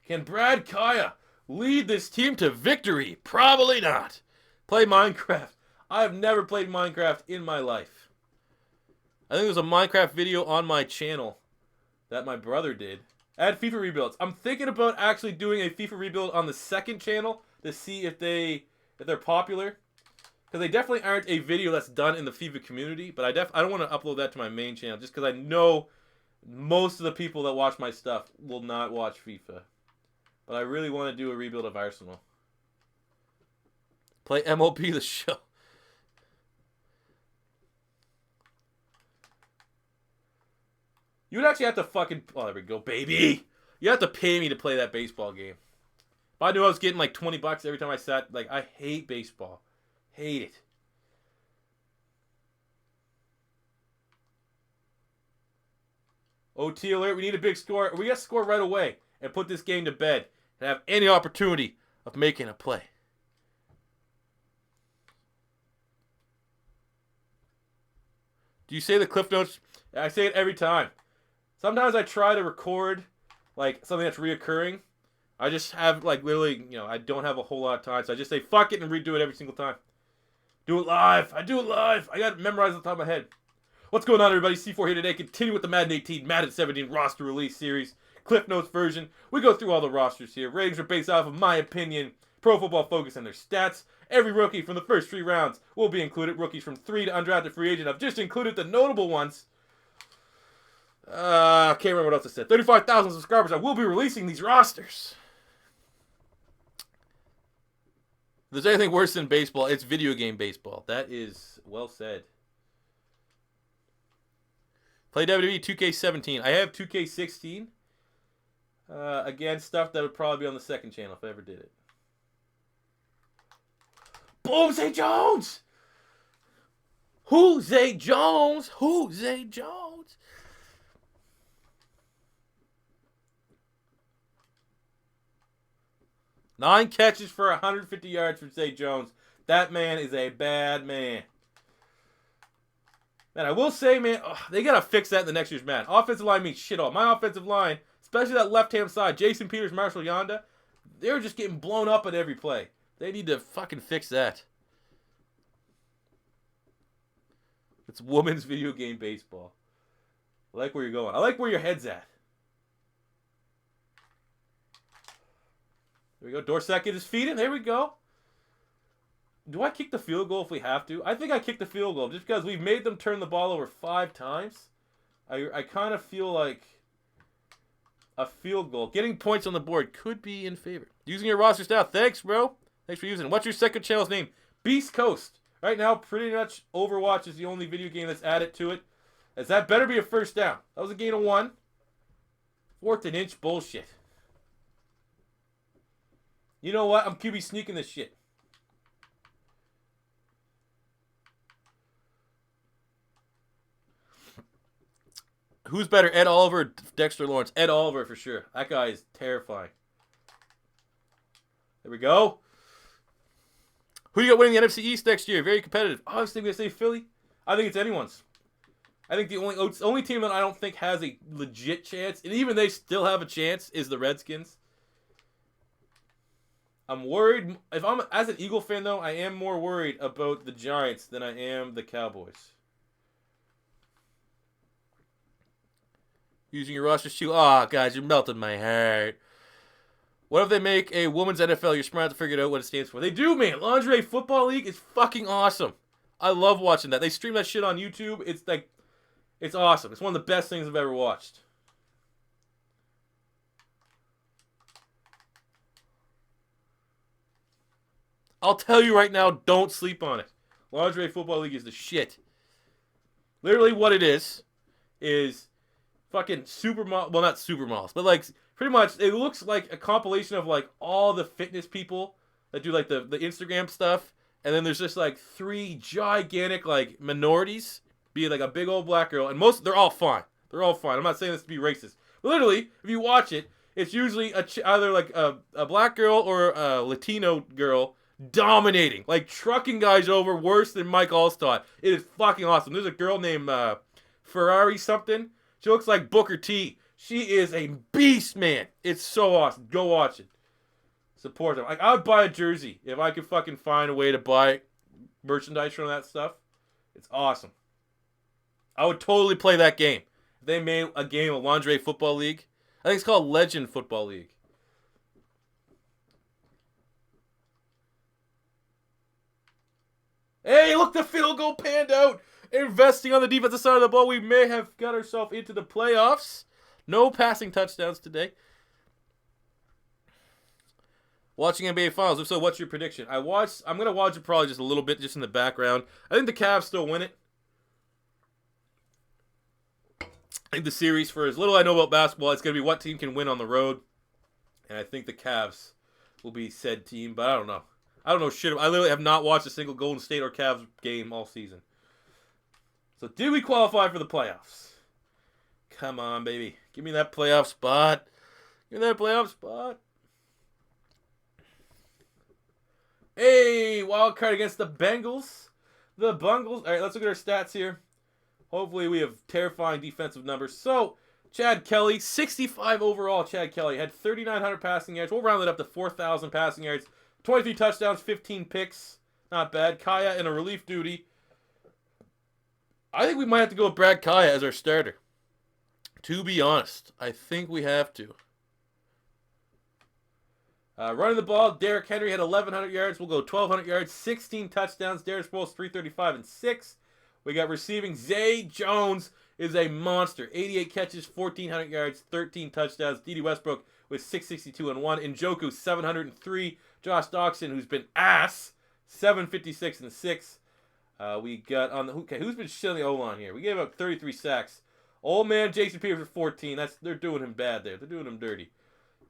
Can Brad Kaya lead this team to victory? Probably not. Play Minecraft. I have never played Minecraft in my life. I think there's a Minecraft video on my channel that my brother did. Add FIFA rebuilds. I'm thinking about actually doing a FIFA rebuild on the second channel to see if they're popular. Because they definitely aren't a video that's done in the FIFA community. But I don't want to upload that to my main channel just because I know most of the people that watch my stuff will not watch FIFA. But I really want to do a rebuild of Arsenal. Play MOP the show. You would actually have to fucking... Oh, there we go, baby. You have to pay me to play that baseball game. If I knew I was getting like $20 every time I sat... Like, I hate baseball. Hate it. OT alert. We need a big score. We got to score right away and put this game to bed and have any opportunity of making a play. Do you say the Cliff Notes? I say it every time. Sometimes I try to record like something that's reoccurring. I just have like literally, I don't have a whole lot of time. So I just say fuck it and redo it every single time. Do it live. I do it live. I got it memorized on the top of my head. What's going on, everybody? C4 here today. Continue with the Madden 18, Madden 17 roster release series. Cliff Notes version. We go through all the rosters here. Ratings are based off of my opinion, Pro Football Focus, and their stats. Every rookie from the first 3 rounds will be included. Rookies from 3 to undrafted free agent. I've just included the notable ones. I can't remember what else I said. 35,000 subscribers. I will be releasing these rosters. If there's anything worse than baseball, it's video game baseball. That is well said. Play WWE 2K17. I have 2K16. Again, stuff that would probably be on the second channel if I ever did it. Boom, Zay Jones! Who Zay Jones? Who Zay Jones? Nine catches for 150 yards for Zay Jones. That man is a bad man. Man, I will say, man, they got to fix that in the next year's Madden. Offensive line means shit all. My offensive line, especially that left-hand side, Jason Peters, Marshall Yonda, they're just getting blown up at every play. They need to fucking fix that. It's women's video game baseball. I like where you're going. I like where your head's at. There we go. Dorsack get his feet in. There we go. Do I kick the field goal if we have to? I think I kick the field goal just because we've made them turn the ball over 5 times. I kind of feel like a field goal, getting points on the board, could be in favor. Using your roster style. Thanks, bro. Thanks for using it. What's your second channel's name? Beast Coast. Right now, pretty much Overwatch is the only video game that's added to it. As that better be a first down. That was a gain of 1. 4th and inch bullshit. You know what? I'm QB sneaking this shit. Who's better, Ed Oliver or Dexter Lawrence? Ed Oliver for sure. That guy is terrifying. There we go. Who do you got winning the NFC East next year? Very competitive. Oh, I was thinking to say Philly. I think it's anyone's. I think the only team that I don't think has a legit chance, and even they still have a chance, is the Redskins. I'm worried. If I'm as an Eagle fan, though, I am more worried about the Giants than I am the Cowboys. Using your roster shoe. Oh, guys, you're melting my heart. What if they make a women's NFL? You're smart to figure out what it stands for. They do, man. Lingerie Football League is fucking awesome. I love watching that. They stream that shit on YouTube. It's awesome. It's one of the best things I've ever watched. I'll tell you right now, don't sleep on it. Lingerie Football League is the shit. Literally what it is fucking supermodels. Well, not supermodels, but like pretty much it looks like a compilation of like all the fitness people that do like the Instagram stuff. And then there's just like 3 gigantic like minorities, be it like a big old black girl. And they're all fine. They're all fine. I'm not saying this to be racist. But literally, if you watch it, it's usually either like a black girl or a Latino girl dominating, like trucking guys over worse than Mike Allstott. It is fucking awesome. There's a girl named Ferrari something. She looks like Booker T. She is a beast, man. It's so awesome. Go watch it. Support them. Like, I would buy a jersey if I could fucking find a way to buy merchandise from that stuff. It's awesome. I would totally play that game. If they made a game of Lingerie Football League. I think it's called Legend Football League. Hey, look, the field goal panned out. Investing on the defensive side of the ball, we may have got ourselves into the playoffs. No passing touchdowns today. Watching NBA Finals. If so, what's your prediction? I'm going to watch it probably just a little bit, just in the background. I think the Cavs still win it. I think the series, for as little I know about basketball, it's going to be what team can win on the road. And I think the Cavs will be said team, but I don't know. I don't know shit. I literally have not watched a single Golden State or Cavs game all season. So, did we qualify for the playoffs? Come on, baby. Give me that playoff spot. Give me that playoff spot. Hey, wild card against the Bengals. The Bungles. All right, let's look at our stats here. Hopefully, we have terrifying defensive numbers. So, Chad Kelly, 65 overall. Chad Kelly had 3,900 passing yards. We'll round it up to 4,000 passing yards. 23 touchdowns, 15 picks. Not bad. Kaya in a relief duty. I think we might have to go with Brad Kaya as our starter. To be honest, I think we have to. Running the ball, Derrick Henry had 1,100 yards. We'll go 1,200 yards, 16 touchdowns. Derrick Sproles, 335 and 6. We got receiving. Zay Jones is a monster. 88 catches, 1,400 yards, 13 touchdowns. D.D. Westbrook with 662 and 1. Njoku, 703. Josh Doxson, who's been ass, 756 and 6. We got on the who's been shit on the O-line here? We gave up 33 sacks. Old man Jason Peters for 14. They're doing him bad there. They're doing him dirty.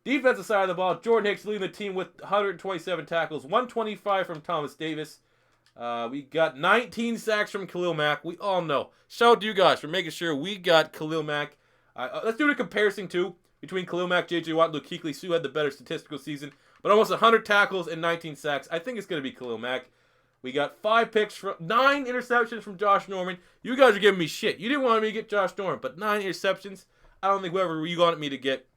Defensive side of the ball, Jordan Hicks leading the team with 127 tackles, 125 from Thomas Davis. We got 19 sacks from Khalil Mack. We all know. Shout out to you guys for making sure we got Khalil Mack. Let's do a comparison too between Khalil Mack, J.J. Watt, and Luke Kuechly. Sue had the better statistical season, but almost 100 tackles and 19 sacks. I think it's going to be Khalil Mack. We got 9 interceptions from Josh Norman. You guys are giving me shit. You didn't want me to get Josh Norman, but 9 interceptions. I don't think whoever you wanted me to get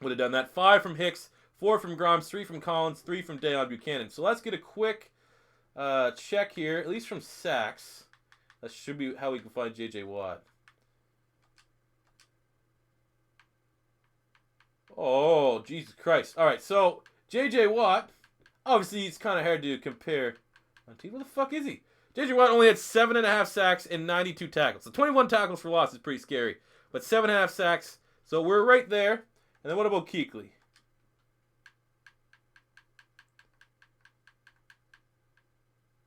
would have done that. 5 from Hicks, 4 from Grimes, 3 from Collins, 3 from Deion Buchanan. So let's get a quick check here, at least from sacks. That should be how we can find J.J. Watt. Oh, Jesus Christ. All right, so J.J. Watt, obviously it's kind of hard to compare. Where the fuck is he? J.J. Watt only had 7.5 sacks and 92 tackles. So 21 tackles for loss is pretty scary. But 7.5 sacks, so we're right there. And then what about Kuechly?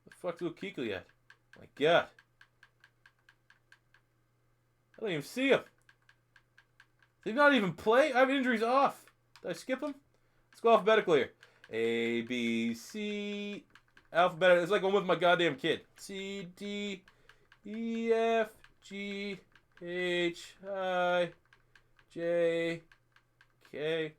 The fuck's Luke Kuechly at? My God. I don't even see him. Did he not even play? I have injuries off. Did I skip him? Let's go alphabetical here. A, B, C. Alphabetical. It's like I'm with my goddamn kid. C, D, E, F, G, H, I, J, K.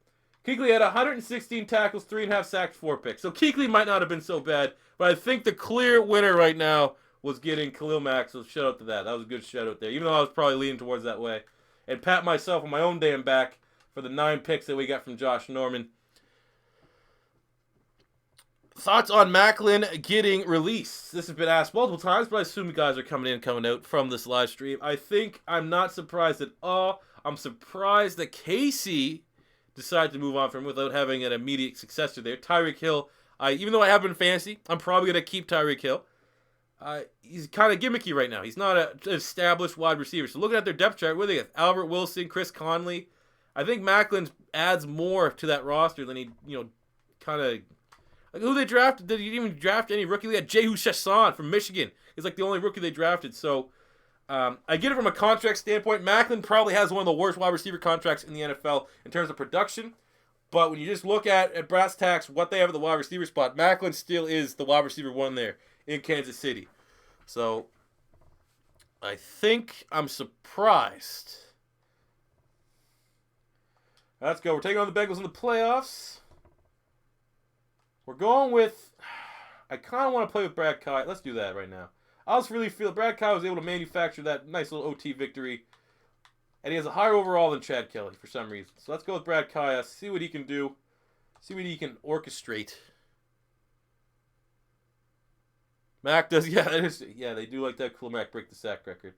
Kuechly had 116 tackles, 3.5 sacks, 4 picks. So Kuechly might not have been so bad, but I think the clear winner right now was getting Khalil Mack, so shout out to that. That was a good shout out there, even though I was probably leaning towards that way. And pat myself on my own damn back for the 9 picks that we got from Josh Norman. Thoughts on Macklin getting released? This has been asked multiple times, but I assume you guys are coming in and coming out from this live stream. I'm not surprised at all. I'm surprised that Casey decided to move on from him without having an immediate successor there. Tyreek Hill, even though I have been fancy, I'm probably going to keep Tyreek Hill. He's kind of gimmicky right now. He's not an established wide receiver. So looking at their depth chart, what do they have? Albert Wilson, Chris Conley. I think Macklin adds more to that roster than he, kind of... Like who they drafted? Did he even draft any rookie? They had Jehu Chasson from Michigan. He's like the only rookie they drafted. So I get it from a contract standpoint. Macklin probably has one of the worst wide receiver contracts in the NFL in terms of production. But when you just look at brass tacks, what they have at the wide receiver spot, Macklin still is the wide receiver one there in Kansas City. So I think I'm surprised. Let's go. We're taking on the Bengals in the playoffs. We're going with... I kind of want to play with Brad Kaya. Let's do that right now. I just really feel Brad Kaya was able to manufacture that nice little OT victory. And he has a higher overall than Chad Kelly for some reason. So let's go with Brad Kaya. See what he can do. See what he can orchestrate. Mac does... Yeah, they do like that. Khalil Mack break the sack record.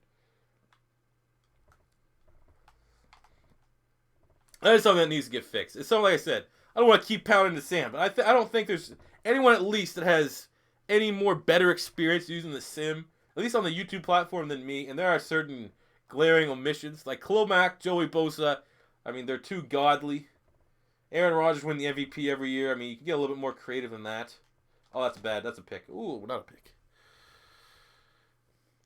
That is something that needs to get fixed. It's something like I said. I don't want to keep pounding the sand, but I don't think there's anyone at least that has any more better experience using the sim, at least on the YouTube platform, than me. And there are certain glaring omissions, like Khalil Mack, Joey Bosa. I mean, they're too godly. Aaron Rodgers win the MVP every year. I mean, you can get a little bit more creative than that. Oh, that's bad. That's a pick. Ooh, not a pick.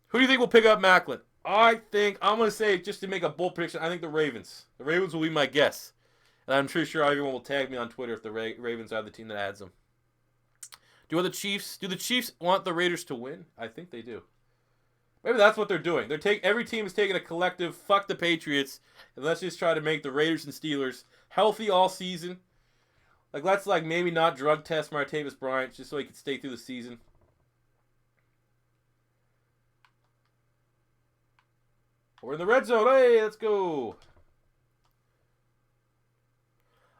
Who do you think will pick up Macklin? I'm going to say, just to make a bold prediction, I think the Ravens. The Ravens will be my guess. And I'm pretty sure everyone will tag me on Twitter if the Ravens are the team that adds them. Do the Chiefs want the Raiders to win? I think they do. Maybe that's what they're doing. Every team is taking a collective fuck the Patriots, and let's just try to make the Raiders and Steelers healthy all season. Let's maybe not drug test Martavis Bryant just so he can stay through the season. We're in the red zone. Hey, let's go.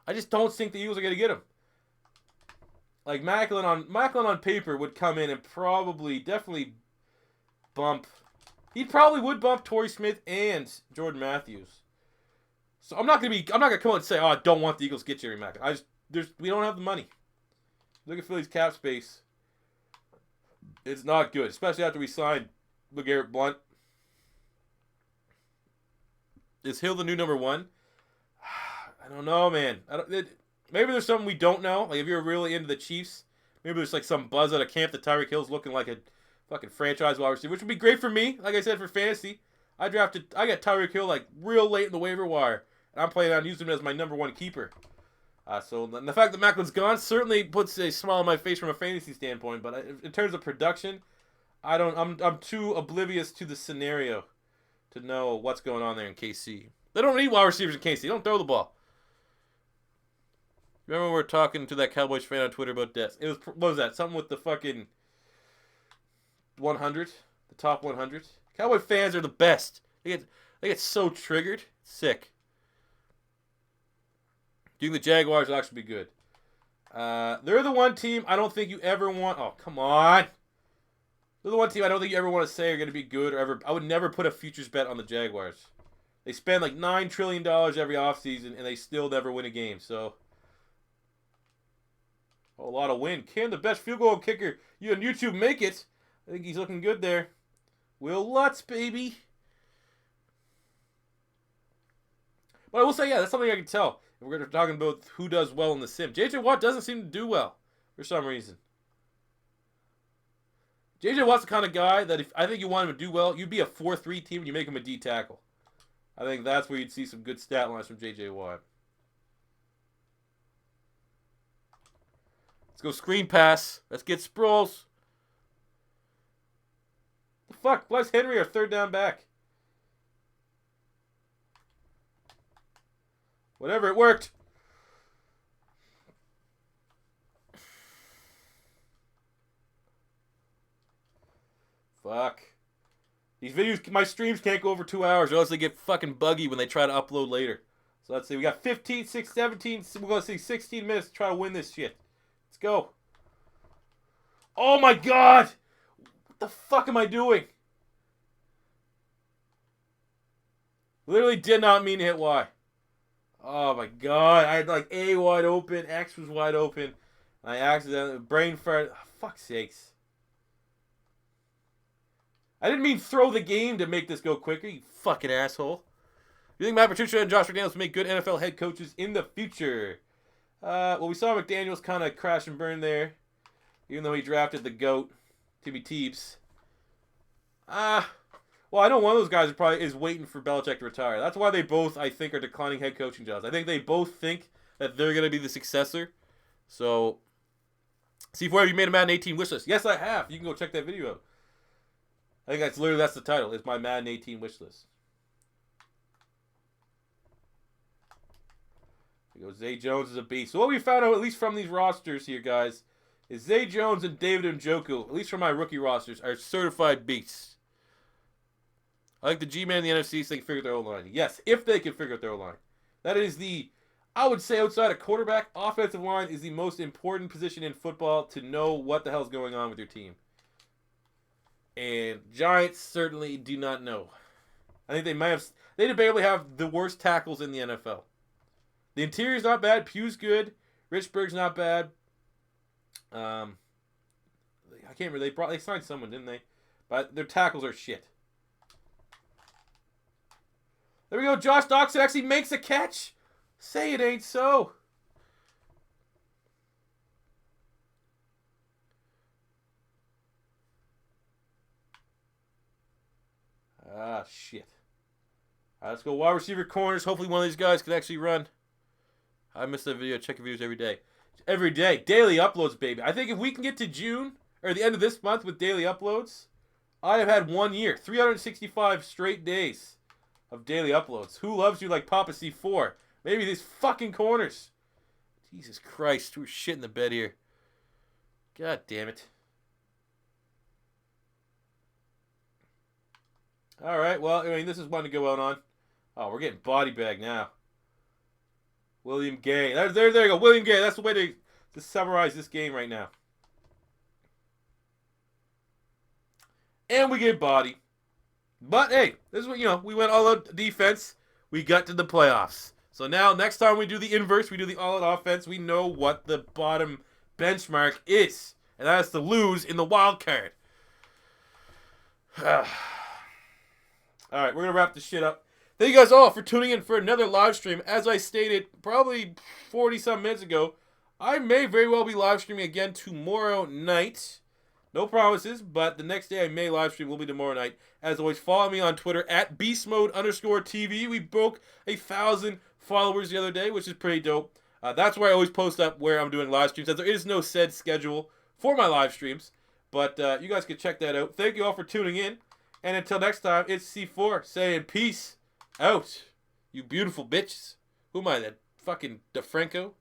I just don't think the Eagles are going to get him. Macklin on paper would come in and definitely bump. He probably would bump Torrey Smith and Jordan Matthews. So I'm not gonna come out and say, oh, I don't want the Eagles to get Jerry Macklin. We don't have the money. Look at Philly's cap space. It's not good, especially after we signed LeGarrette Blount. Is Hill the new number one? I don't know, man. Maybe there's something we don't know. If you're really into the Chiefs, maybe there's some buzz out of camp that Tyreek Hill's looking like a fucking franchise wide receiver, which would be great for me. Like I said, for fantasy, I got Tyreek Hill real late in the waiver wire, and I'm planning on using him as my number one keeper. So the fact that Macklin's gone certainly puts a smile on my face from a fantasy standpoint. But in terms of production, I'm too oblivious to the scenario to know what's going on there in KC. They don't need wide receivers in KC. They don't throw the ball. Remember we were talking to that Cowboys fan on Twitter about Des? What was that? Something with the fucking 100, the top 100. Cowboy fans are the best. They get so triggered. Sick. Do you think the Jaguars will actually be good? They're the one team I don't think you ever want. Oh, come on. They're the one team I don't think you ever want to say are going to be good or ever. I would never put a futures bet on the Jaguars. They spend $9 trillion every offseason and they still never win a game. So, a lot of win. Kim, the best field goal kicker. You on YouTube, make it. I think he's looking good there. Will Lutz, baby. But I will say, yeah, that's something I can tell. If we're talking about who does well in the sim. J.J. Watt doesn't seem to do well for some reason. J.J. Watt's the kind of guy that if I think you want him to do well, you'd be a 4-3 team and you make him a D tackle. I think that's where you'd see some good stat lines from J.J. Watt. Let's go screen pass. Let's get Sproles. The fuck? Bless Henry, our third down back. Whatever, it worked. Fuck. These videos, my streams can't go over 2 hours or else they get fucking buggy when they try to upload later. So let's see, we got 15, 6, 17, we're going to see 16 minutes to try to win this shit. Let's go. Oh my god! What the fuck am I doing? Literally did not mean to hit Y. Oh my god, I had A wide open, X was wide open. I accidentally, brain fart. Oh, fuck's sakes. I didn't mean throw the game to make this go quicker, you fucking asshole. You think Matt Patricia and Josh McDaniels will make good NFL head coaches in the future? Well, we saw McDaniels kind of crash and burn there, even though he drafted the GOAT, Timmy Teebs. Well, I know one of those guys is waiting for Belichick to retire. That's why they both, I think, are declining head coaching jobs. I think they both think that they're going to be the successor. So, C4, have you made a Madden 18 wish list? Yes, I have. You can go check that video out. I think that's the title. It's my Madden 18 wish list. There goes Zay Jones is a beast. So what we found out, at least from these rosters here, guys, is Zay Jones and David Njoku, at least from my rookie rosters, are certified beasts. I think the G-Man in the NFC, so they can figure out their O-line. Yes, if they can figure out their O-line. That is I would say outside of quarterback, offensive line is the most important position in football to know what the hell's going on with your team. And Giants certainly do not know. I think they debatably have the worst tackles in the NFL. The interior's not bad. Pugh's good. Richburg's not bad. I can't remember. They signed someone, didn't they? But their tackles are shit. There we go. Josh Doxson actually makes a catch. Say it ain't so. Ah, shit. All right, let's go wide receiver corners. Hopefully one of these guys can actually run. I miss that video. Check your videos every day. Every day. Daily uploads, baby. I think if we can get to June, or the end of this month with daily uploads, I have had 1 year. 365 straight days of daily uploads. Who loves you like Papa C4? Maybe these fucking corners. Jesus Christ. We're shit in the bed here. God damn it. All right, well, I mean, this is one to go out on. Oh, we're getting body bag now. William Gay. There you go. William Gay. That's the way to summarize this game right now. And we get body. But, hey, this is what, we went all out defense. We got to the playoffs. So now, next time we do the inverse, we do the all-out offense, we know what the bottom benchmark is. And that is to lose in the wild card. All right, we're going to wrap this shit up. Thank you guys all for tuning in for another live stream. As I stated probably 40-some minutes ago, I may very well be live streaming again tomorrow night. No promises, but the next day I may live stream will be tomorrow night. As always, follow me on Twitter at beastmode_TV. We broke 1,000 followers the other day, which is pretty dope. That's where I always post up where I'm doing live streams, as there is no said schedule for my live streams. But you guys can check that out. Thank you all for tuning in. And until next time, it's C4 saying peace out. You beautiful bitches. Who am I, that fucking DeFranco?